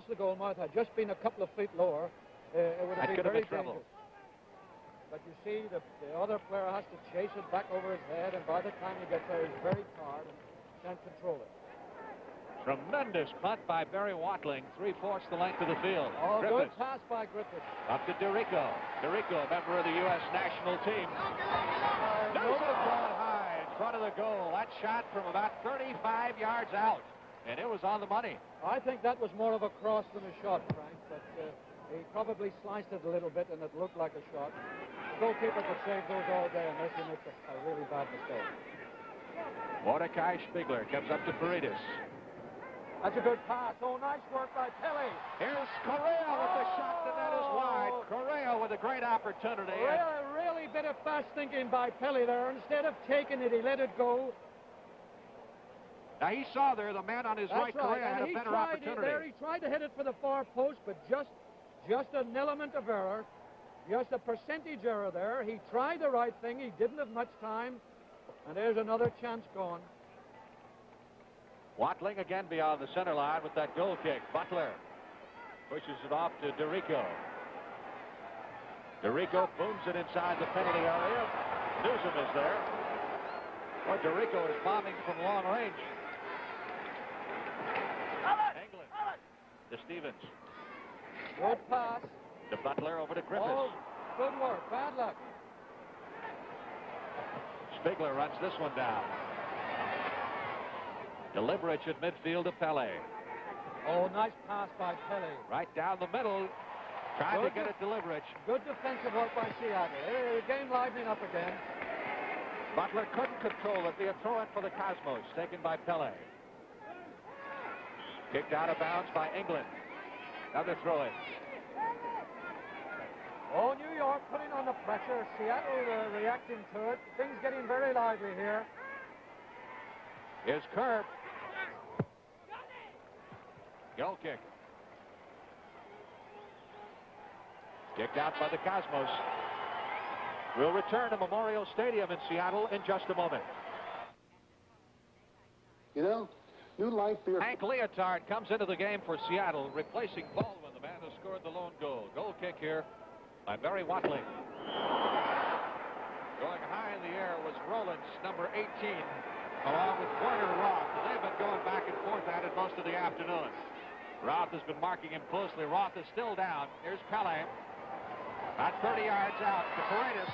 S2: the goal mouth had just been a couple of feet lower, it would have been very dangerous. But you see, the other player has to chase it back over his head, and by the time he gets there, he's very tired and can't control it.
S1: Tremendous punt by Barry Watling, 3/4 the length of the field.
S2: Oh,
S1: Griffiths.
S2: good pass by Griffiths.
S1: Up to DeRico. DeRico, a member of the U.S. national team. Newsom ball high in front of the goal. That shot from about 35 yards out, and it was on the money.
S2: I think that was more of a cross than a shot, Frank, but he probably sliced it a little bit, and it looked like a shot. The goalkeeper could save those all day unless he makes a really bad mistake.
S1: Mordecai Spiegler comes up to Paredes.
S2: That's a good pass. Oh, nice work by Pele.
S1: Here's Correa with the shot. The net is wide. Correa with a great opportunity.
S2: Really bit of fast thinking by Pele there. Instead of taking it, he let it go.
S1: Now, he saw there the man on his right, Correa, had a better opportunity.
S2: He tried to hit it for the far post, but just an element of error. Just a percentage error there. He tried the right thing. He didn't have much time. And there's another chance gone.
S1: Watling again beyond the center line with that goal kick. Butler pushes it off to DeRico. DeRico booms it inside the penalty area. Newsom is there. Boy, DeRico is bombing from long range. England to Stevens.
S2: Good pass.
S1: To Butler over to Griffiths.
S2: Oh, good work. Bad luck.
S1: Spiegler runs this one down. Deliberate at midfield to Pele.
S2: Oh, nice pass by Pele.
S1: Right down the middle. Trying to get it deliberate.
S2: Good defensive work by Seattle. The game livening up again.
S1: Butler couldn't control it. The throw in for the Cosmos, taken by Pele. Kicked out of bounds by England. Another throw in.
S2: Oh, New York putting on the pressure. Seattle reacting to it. Things getting very lively here.
S1: Here's Kerr. Goal kick. Kicked out by the Cosmos. We'll return to Memorial Stadium in Seattle in just a moment.
S8: You know, new life beer.
S1: Hank Leotard comes into the game for Seattle, replacing Baldwin, the man who scored the lone goal. Goal kick here by Barry Watling. Going high in the air was Rowlands, number 18, along with Warner Roth. And they've been going back and forth at it most of the afternoon. Roth has been marking him closely. Roth is still down. Here's Pele. About 30 yards out to Paredes.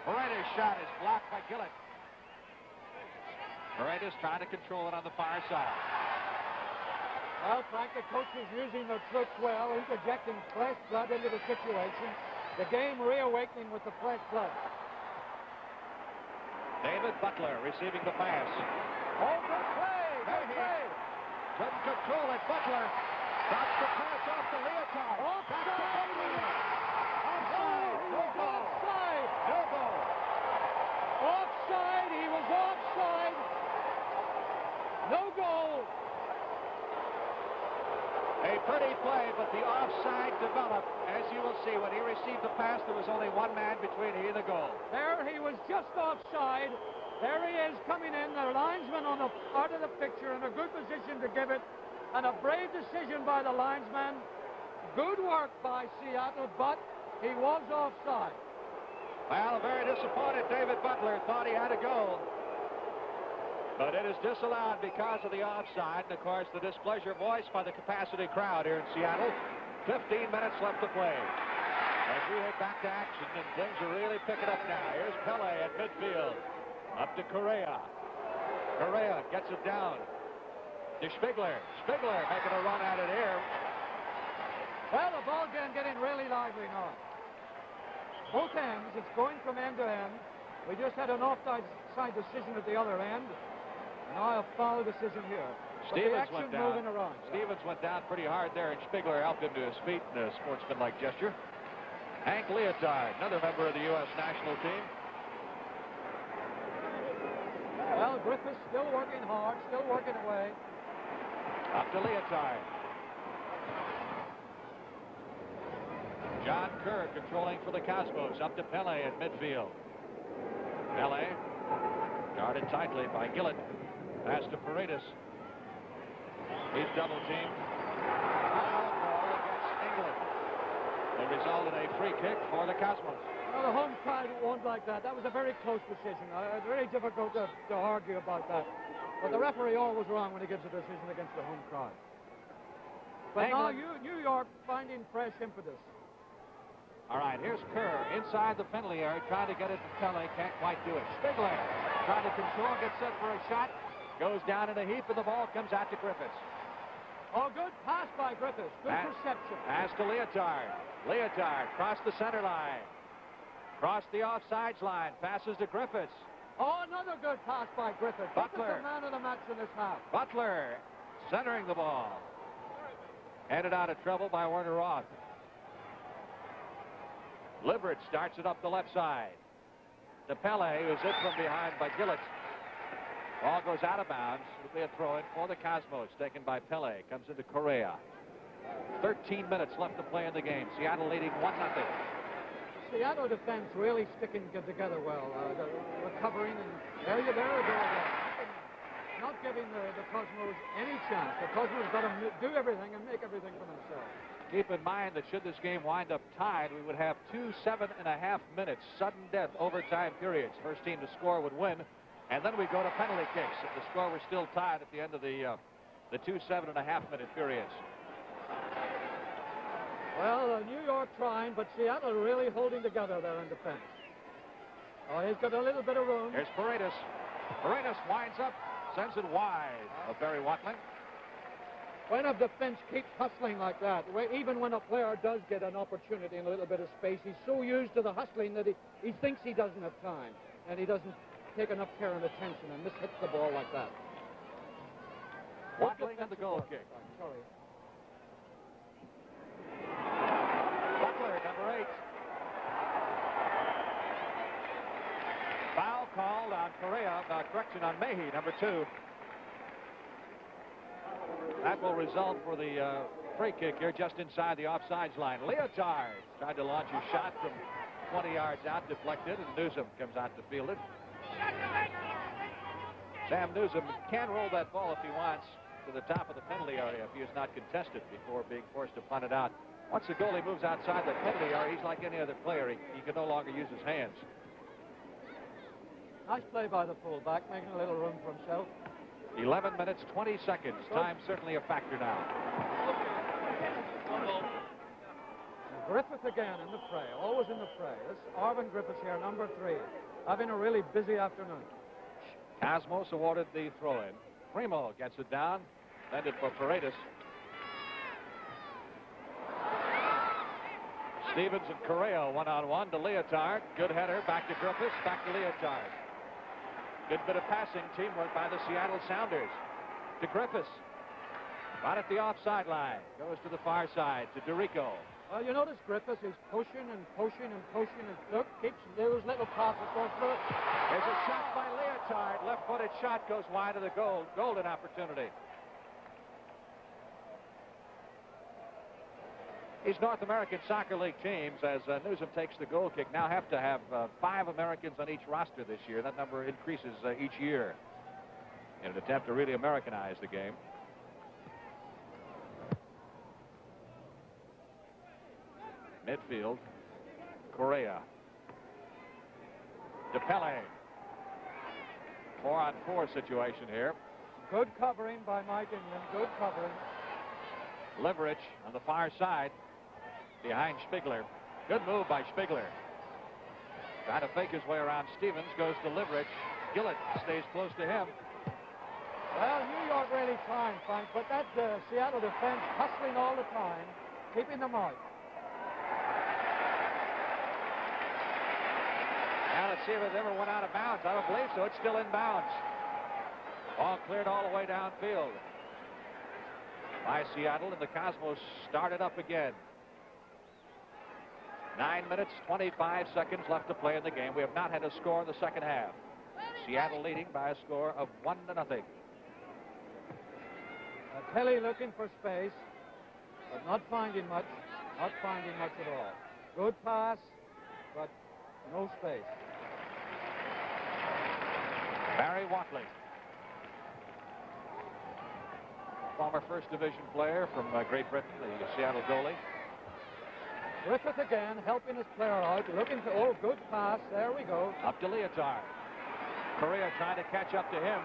S1: Paredes' shot is blocked by Gillett. Paredes trying to control it on the far side.
S5: Well, Frank, the coach is using the troops well, interjecting fresh blood into the situation. The game reawakening with the fresh blood.
S1: David Butler receiving the pass.
S5: Oh, good play! Good play!
S1: Couldn't control it. Butler drops the pass off the Leotard.
S5: Offside!
S1: No goal.
S5: Offside!
S1: No goal.
S5: Offside! He was offside! No goal!
S1: A pretty play, but the offside developed. As you will see, when he received the pass, there was only one man between he and the goal.
S5: There he was just offside. There he is coming in. The linesman on the part of the picture in a good position to give it. And a brave decision by the linesman. Good work by Seattle, but he was offside.
S1: Well, very disappointed David Butler thought he had a goal. But it is disallowed because of the offside, and of course the displeasure voiced by the capacity crowd here in Seattle. 15 minutes left to play. As we head back to action, and things are really picking up now. Here's Pele at midfield. Up to Correa. Correa gets it down to Spigler. Spigler making a run at it here.
S5: Well, the ball game getting really lively now. Both ends, it's going from end to end. We just had an offside decision at the other end. Now a foul decision here.
S1: Stevens went down.
S5: Moving around.
S1: Stevens went down pretty hard there, and Spigler helped him to his feet in a sportsmanlike gesture. Hank Leotard, another member of the U.S. national team.
S5: Well, Griffiths still working hard, still working away.
S1: Up to Leotard. John Kerr controlling for the Cosmos. Up to Pele at midfield. Pele guarded tightly by Gillett. Pass to Paredes. He's double teamed. Foul ball against England. The result in a free kick for the Cosmos.
S5: Well, the home crowd won't like that. That was a very close decision. Very difficult to argue about that. But the referee always wrong when he gives a decision against the home crowd. But now New York finding fresh impetus.
S1: All right, here's Kerr inside the penalty area, trying to get it to Pele, can't quite do it. Spigler trying to control, gets set for a shot, goes down in a heap, and the ball comes out to Griffiths.
S5: Oh, good pass by Griffiths. Good perception.
S1: Pass to Leotard. Leotard crossed the center line. Crossed the offsides line. Passes to Griffiths.
S5: Oh, another good pass by Griffiths.
S1: Butler.
S5: The man of the match in this half.
S1: Butler centering the ball. Headed out of trouble by Warner Roth. Liverett starts it up the left side. To Pele, who's hit from behind by Gillett. Ball goes out of bounds. It'll be a throw-in for the Cosmos, taken by Pele. Comes into Correa. 13 minutes left to play in the game. Seattle leading 1-0.
S5: Seattle defense really sticking together well. Recovering, and there you go again. Not giving the Cosmos any chance. The Cosmos got to do everything and make everything for themselves.
S1: Keep in mind that should this game wind up tied, we would have 2 7.5 minutes sudden death overtime periods. First team to score would win, and then we go to penalty kicks if the score were still tied at the end of the 2 7.5 minute periods.
S5: Well, New York trying, but Seattle really holding together there in defense. Oh, he's got a little bit of room.
S1: Here's Paredes. Paredes winds up, sends it wide of Barry Watling.
S5: When a defense keeps hustling like that, even when a player does get an opportunity in a little bit of space, he's so used to the hustling that he thinks he doesn't have time, and he doesn't take enough care and attention and mishits the ball like that.
S1: Watling and the goal kick.
S5: Sorry.
S1: Butler, number 8. Foul called on Correa. Correction on Mahey, number 2. That will result for the free kick here just inside the offsides line. Leotard tried to launch his shot from 20 yards out, deflected, and Newsom comes out to field it. Sam Newsom can roll that ball if he wants to the top of the penalty area if he is not contested before being forced to punt it out. Once the goalie moves outside the penalty area, he's like any other player. He can no longer use his hands.
S5: Nice play by the fullback, making a little room for himself.
S1: 11 minutes, 20 seconds. Time certainly a factor now.
S5: Griffith again in the fray, always in the fray. This Arvin Griffiths here, number 3, having a really busy afternoon.
S1: Cosmos awarded the throw-in. Primo gets it down, landed for Paredes. Stevens and Correa one-on-one to Leotard. Good header, back to Griffiths, back to Leotard. Good bit of passing teamwork by the Seattle Sounders. To Griffiths. Right at the offside line. Goes to the far side to DeRico.
S5: Well, you notice Griffiths is pushing and pushing and pushing and look, keeps those little passes going through.
S1: There's a shot by Leotard. Left-footed shot goes wide of the goal. Golden opportunity. These North American Soccer League teams, as Newsom takes the goal kick, now have to have 5 Americans on each roster this year. That number increases each year in an attempt to really Americanize the game. Midfield, Correa. DePelle. 4-on-4 situation here.
S5: Good covering by Mike England, good covering.
S1: Leverage on the far side behind Spiegler. Good move by Spiegler. Trying to fake his way around Stevens, goes to Leverage. Gillett stays close to him.
S5: Well, New York really trying, Frank, but that Seattle defense hustling all the time, keeping them out.
S1: Now let's see if it ever went out of bounds. I don't believe so. It's still in bounds. Ball cleared all the way downfield by Seattle, and the Cosmos started up again. 9 minutes, 25 seconds left to play in the game. We have not had a score in the second half. Seattle leading by a score of 1-0.
S5: Kelly looking for space, but not finding much. Not finding much at all. Good pass, but no space.
S1: Barry Watling, former First Division player from Great Britain, the Seattle goalie.
S5: Griffith again, helping his player out, looking to, oh, good pass, there we go.
S1: Up to Leotard. Correa trying to catch up to him.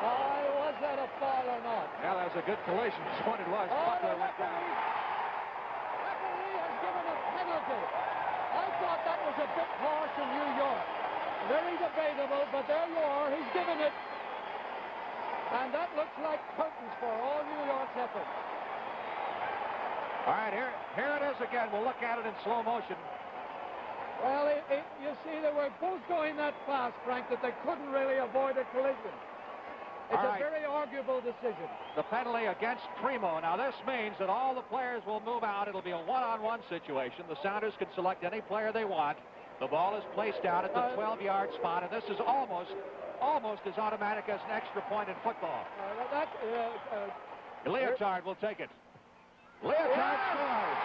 S5: Was that a foul or not?
S1: Well, that was a good collision. That's what it was. Butler went down.
S5: Referee has given a penalty. I thought that was a bit harsh in New York. Very debatable, but there you are. He's given it. And that looks like curtains for all New York's effort.
S1: All right, here it is again. We'll look at it in slow motion.
S5: Well, you see, they were both going that fast, Frank, that they couldn't really avoid a collision. It's a very arguable decision.
S1: The penalty against Primo. Now, this means that all the players will move out. It'll be a one-on-one situation. The Sounders can select any player they want. The ball is placed out at the 12-yard spot, and this is almost as automatic as an extra point in football. Leotard will take it. Leotard scores.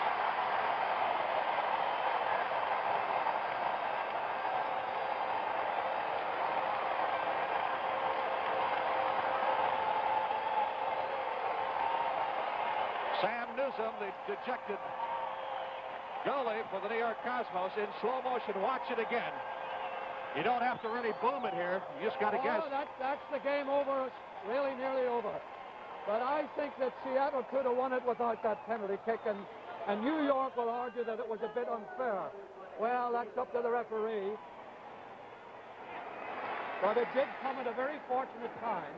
S1: Sam Newsom, the dejected goalie for the New York Cosmos, in slow motion. Watch it again. You don't have to really boom it here. You just got to guess.
S5: That's the game over. It's really nearly over. But I think that Seattle could have won it without that penalty kick, and New York will argue that it was a bit unfair. Well, that's up to the referee. But it did come at a very fortunate time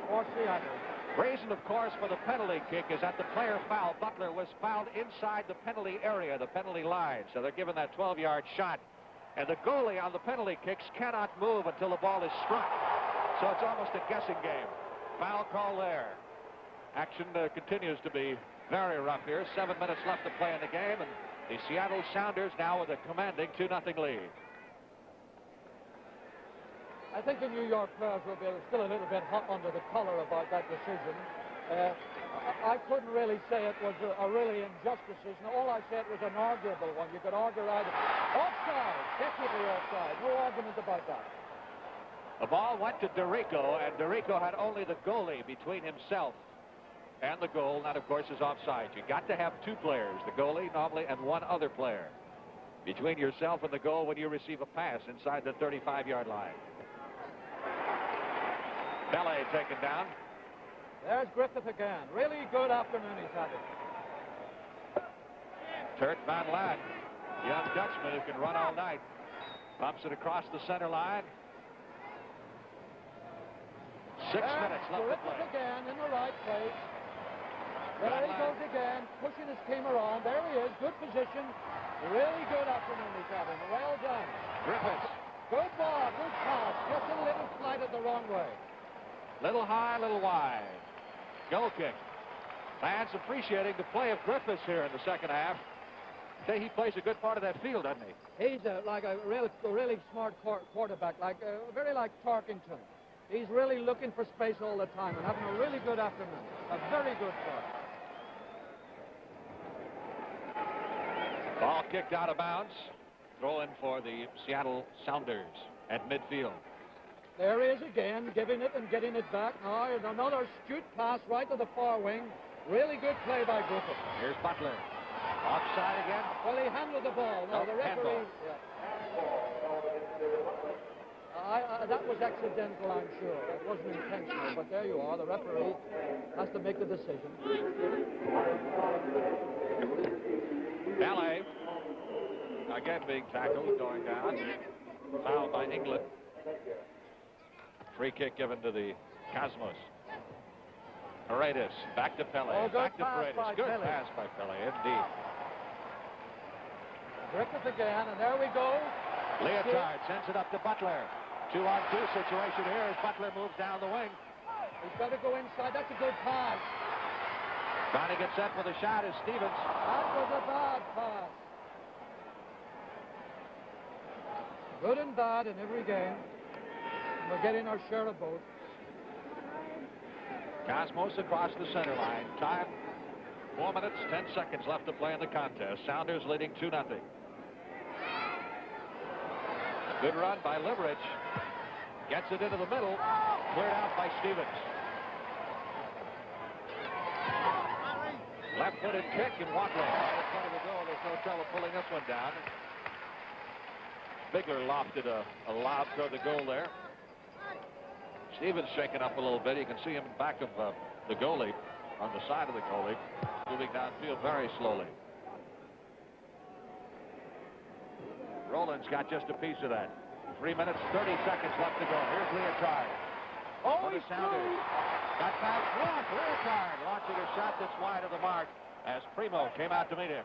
S5: for Seattle.
S1: Reason, of course, for the penalty kick is that the player fouled. Butler was fouled inside the penalty area, the penalty line. So they're given that 12-yard shot. And the goalie on the penalty kicks cannot move until the ball is struck. So it's almost a guessing game. Foul call there. Action continues to be very rough here. 7 minutes left to play in the game, and the Seattle Sounders now with a commanding 2-0 lead.
S5: I think the New York players will be still a little bit hot under the collar about that decision. I couldn't really say it was a really unjust decision. All I said was an arguable one. You could argue either offside, technically offside. No argument about that.
S1: The ball went to DeRico, and DeRico had only the goalie between himself and the goal. That, of course, is offside. You got to have two players, the goalie normally and one other player. between yourself and the goal when you receive a pass inside the 35-yard line. Pele taken down.
S5: There's Griffith again. Really good afternoon he's having.
S1: Turt Van Laat, young Dutchman who can run all night. Bumps it across the center line. 6 minutes left to play.
S5: Griffith again in the right place. There he goes again, pushing his team around. There he is, good position. Really good afternoon he's having. Well done.
S1: Griffiths.
S5: Good ball, good pass. Just a little slighted the wrong way.
S1: Little high, little wide. Goal kick. Fans appreciating the play of Griffiths here in the second half. Say he plays a good part of that field, doesn't he?
S5: He's like a really smart quarterback, very like Tarkington. He's really looking for space all the time and having a really good afternoon. A very good play.
S1: Ball kicked out of bounds. Throw in for the Seattle Sounders at midfield.
S5: There he is again, giving it and getting it back. Now, here's another astute pass right to the far wing. Really good play by Griffith.
S1: Here's Butler. Offside again.
S5: Well, he handled the ball. No, the referee. That was accidental, I'm sure. It wasn't intentional, but there you are. The referee has to make the decision.
S1: Ballet, again being tackled, going down. Foul by England. Free kick given to the Cosmos. Paredes, back to Pele, back to Paredes. Good pass by Pele, indeed.
S5: Griffith again, and there we go.
S1: Leotard sends it up to Butler. 2-on-2 situation here as Butler moves down the wing.
S5: He's got to go inside. That's a good pass.
S1: Trying to get set for the shot is Stevens.
S5: That was a bad pass. Good and bad in every game. We're getting our share of both.
S1: Cosmos across the center line. Time, 4 minutes, 10 seconds left to play in the contest. Sounders leading 2-0. Good run by Liverich. Gets it into the middle. Cleared out by Stevens. Left-footed kick and Watling right in front of the goal. There's no trouble pulling this one down. Bigler lofted a lob toward the goal there. Stevens shaking up a little bit. You can see him in back of the goalie, on the side of the goalie, moving downfield very slowly. Rowlands got just a piece of that. 3 minutes, 30 seconds left to go. Here's Leotard.
S5: Oh,
S1: the Sounders. Got back block. Leotard launching a shot that's wide of the mark as Primo came out to meet him.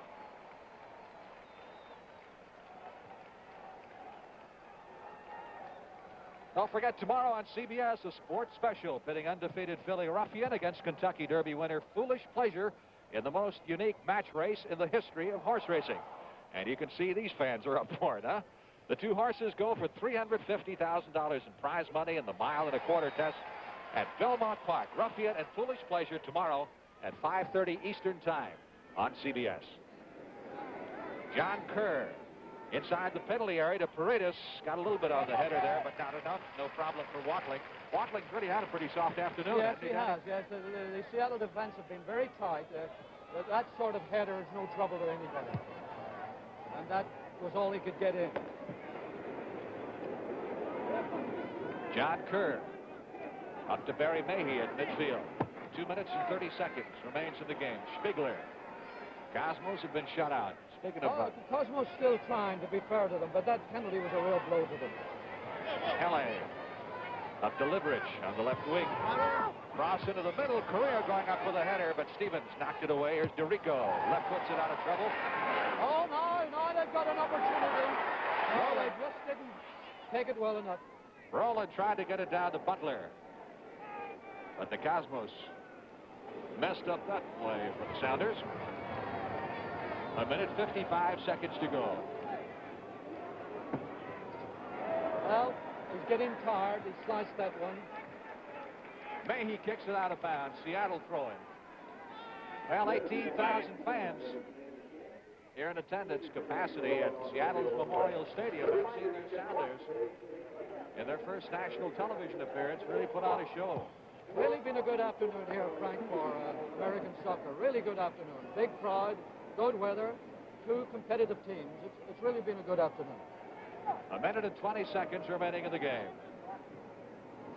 S1: Don't forget, tomorrow on CBS, a sports special pitting undefeated Philly Ruffian against Kentucky Derby winner Foolish Pleasure in the most unique match race in the history of horse racing. And you can see these fans are up for it, huh? The two horses go for $350,000 in prize money in the mile-and-a-quarter test at Belmont Park. Ruffian and Foolish Pleasure tomorrow at 5:30 Eastern Time on CBS. John Kerr inside the penalty area to Paredes. Got a little bit on the header there, but not enough. No problem for Watling. Watling's really had a pretty soft afternoon.
S5: Yes, he has. Yes, the Seattle defense have been very tight. That sort of header is no trouble to anybody. And that was all he could get in.
S1: John Kerr up to Barry Mahey at midfield. 2 minutes and 30 seconds remains in the game. Spiegler. Cosmos have been shut out. Speaking of...
S5: Cosmos still trying, to be fair to them, but that penalty was a real blow to them.
S1: Pele up to Liverich on the left wing. Cross into the middle. Correa going up with a header, but Stevens knocked it away. Here's DeRico. Left puts it out of trouble.
S5: Oh, no, they've got an opportunity. No, they just didn't take it well enough.
S1: Rowland tried to get it down to Butler, but the Cosmos messed up that play for the Sounders. 1 minute 55 seconds to go.
S5: Well, he's getting tired. He sliced that one.
S1: Mahey kicks it out of bounds. Seattle throwing. Well, 18,000 fans here in attendance capacity at Seattle's Memorial Stadium. They've seen their Sounders in their first national television appearance really put on a show.
S5: Really been a good afternoon here, Frank, for American soccer. Really good afternoon. Big crowd, good weather. two competitive teams. It's really been a good afternoon.
S1: A minute and 20 seconds remaining in the game.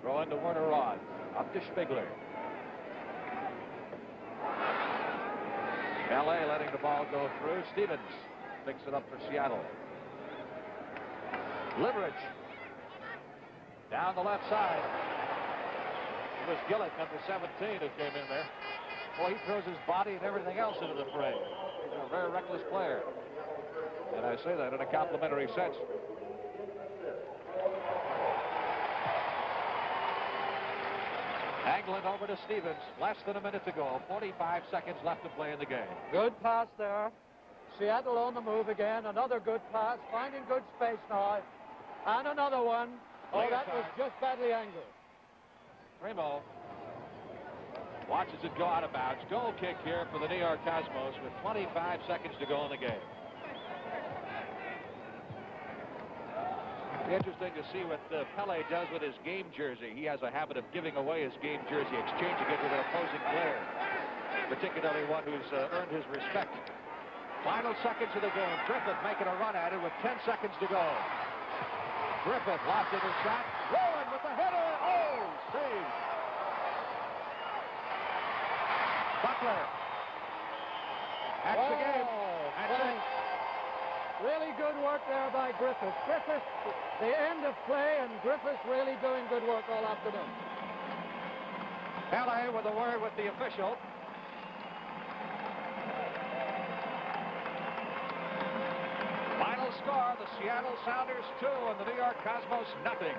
S1: Throw into Werner Rod. Up to Spiegler. LA letting the ball go through. Stevens picks it up for Seattle. Liverage. Down the left side. It was Gillett, number 17, who came in there. Boy, he throws his body and everything else into the fray. He's a very reckless player. And I say that in a complimentary sense. Angling over to Stevens. Less than a minute to go. 45 seconds left to play in the game.
S5: Good pass there. Seattle on the move again. Another good pass. Finding good space now. And another one. Oh, that was just badly angled.
S1: Primo watches it go out of bounds. Goal kick here for the New York Cosmos with 25 seconds to go in the game. Interesting to see what Pele does with his game jersey. He has a habit of giving away his game jersey, exchanging it with an opposing player, particularly one who's earned his respect. Final seconds of the game. Griffith making a run at it with 10 seconds to go. Griffith lofted his shot. Rowlands with the header. Oh, save. Butler. That's the game. That's it.
S5: Really good work there by Griffiths. Griffiths, the end of play, and Griffiths really doing good work all afternoon.
S1: LA with a word with the official. Final score, the Seattle Sounders 2 and the New York Cosmos nothing.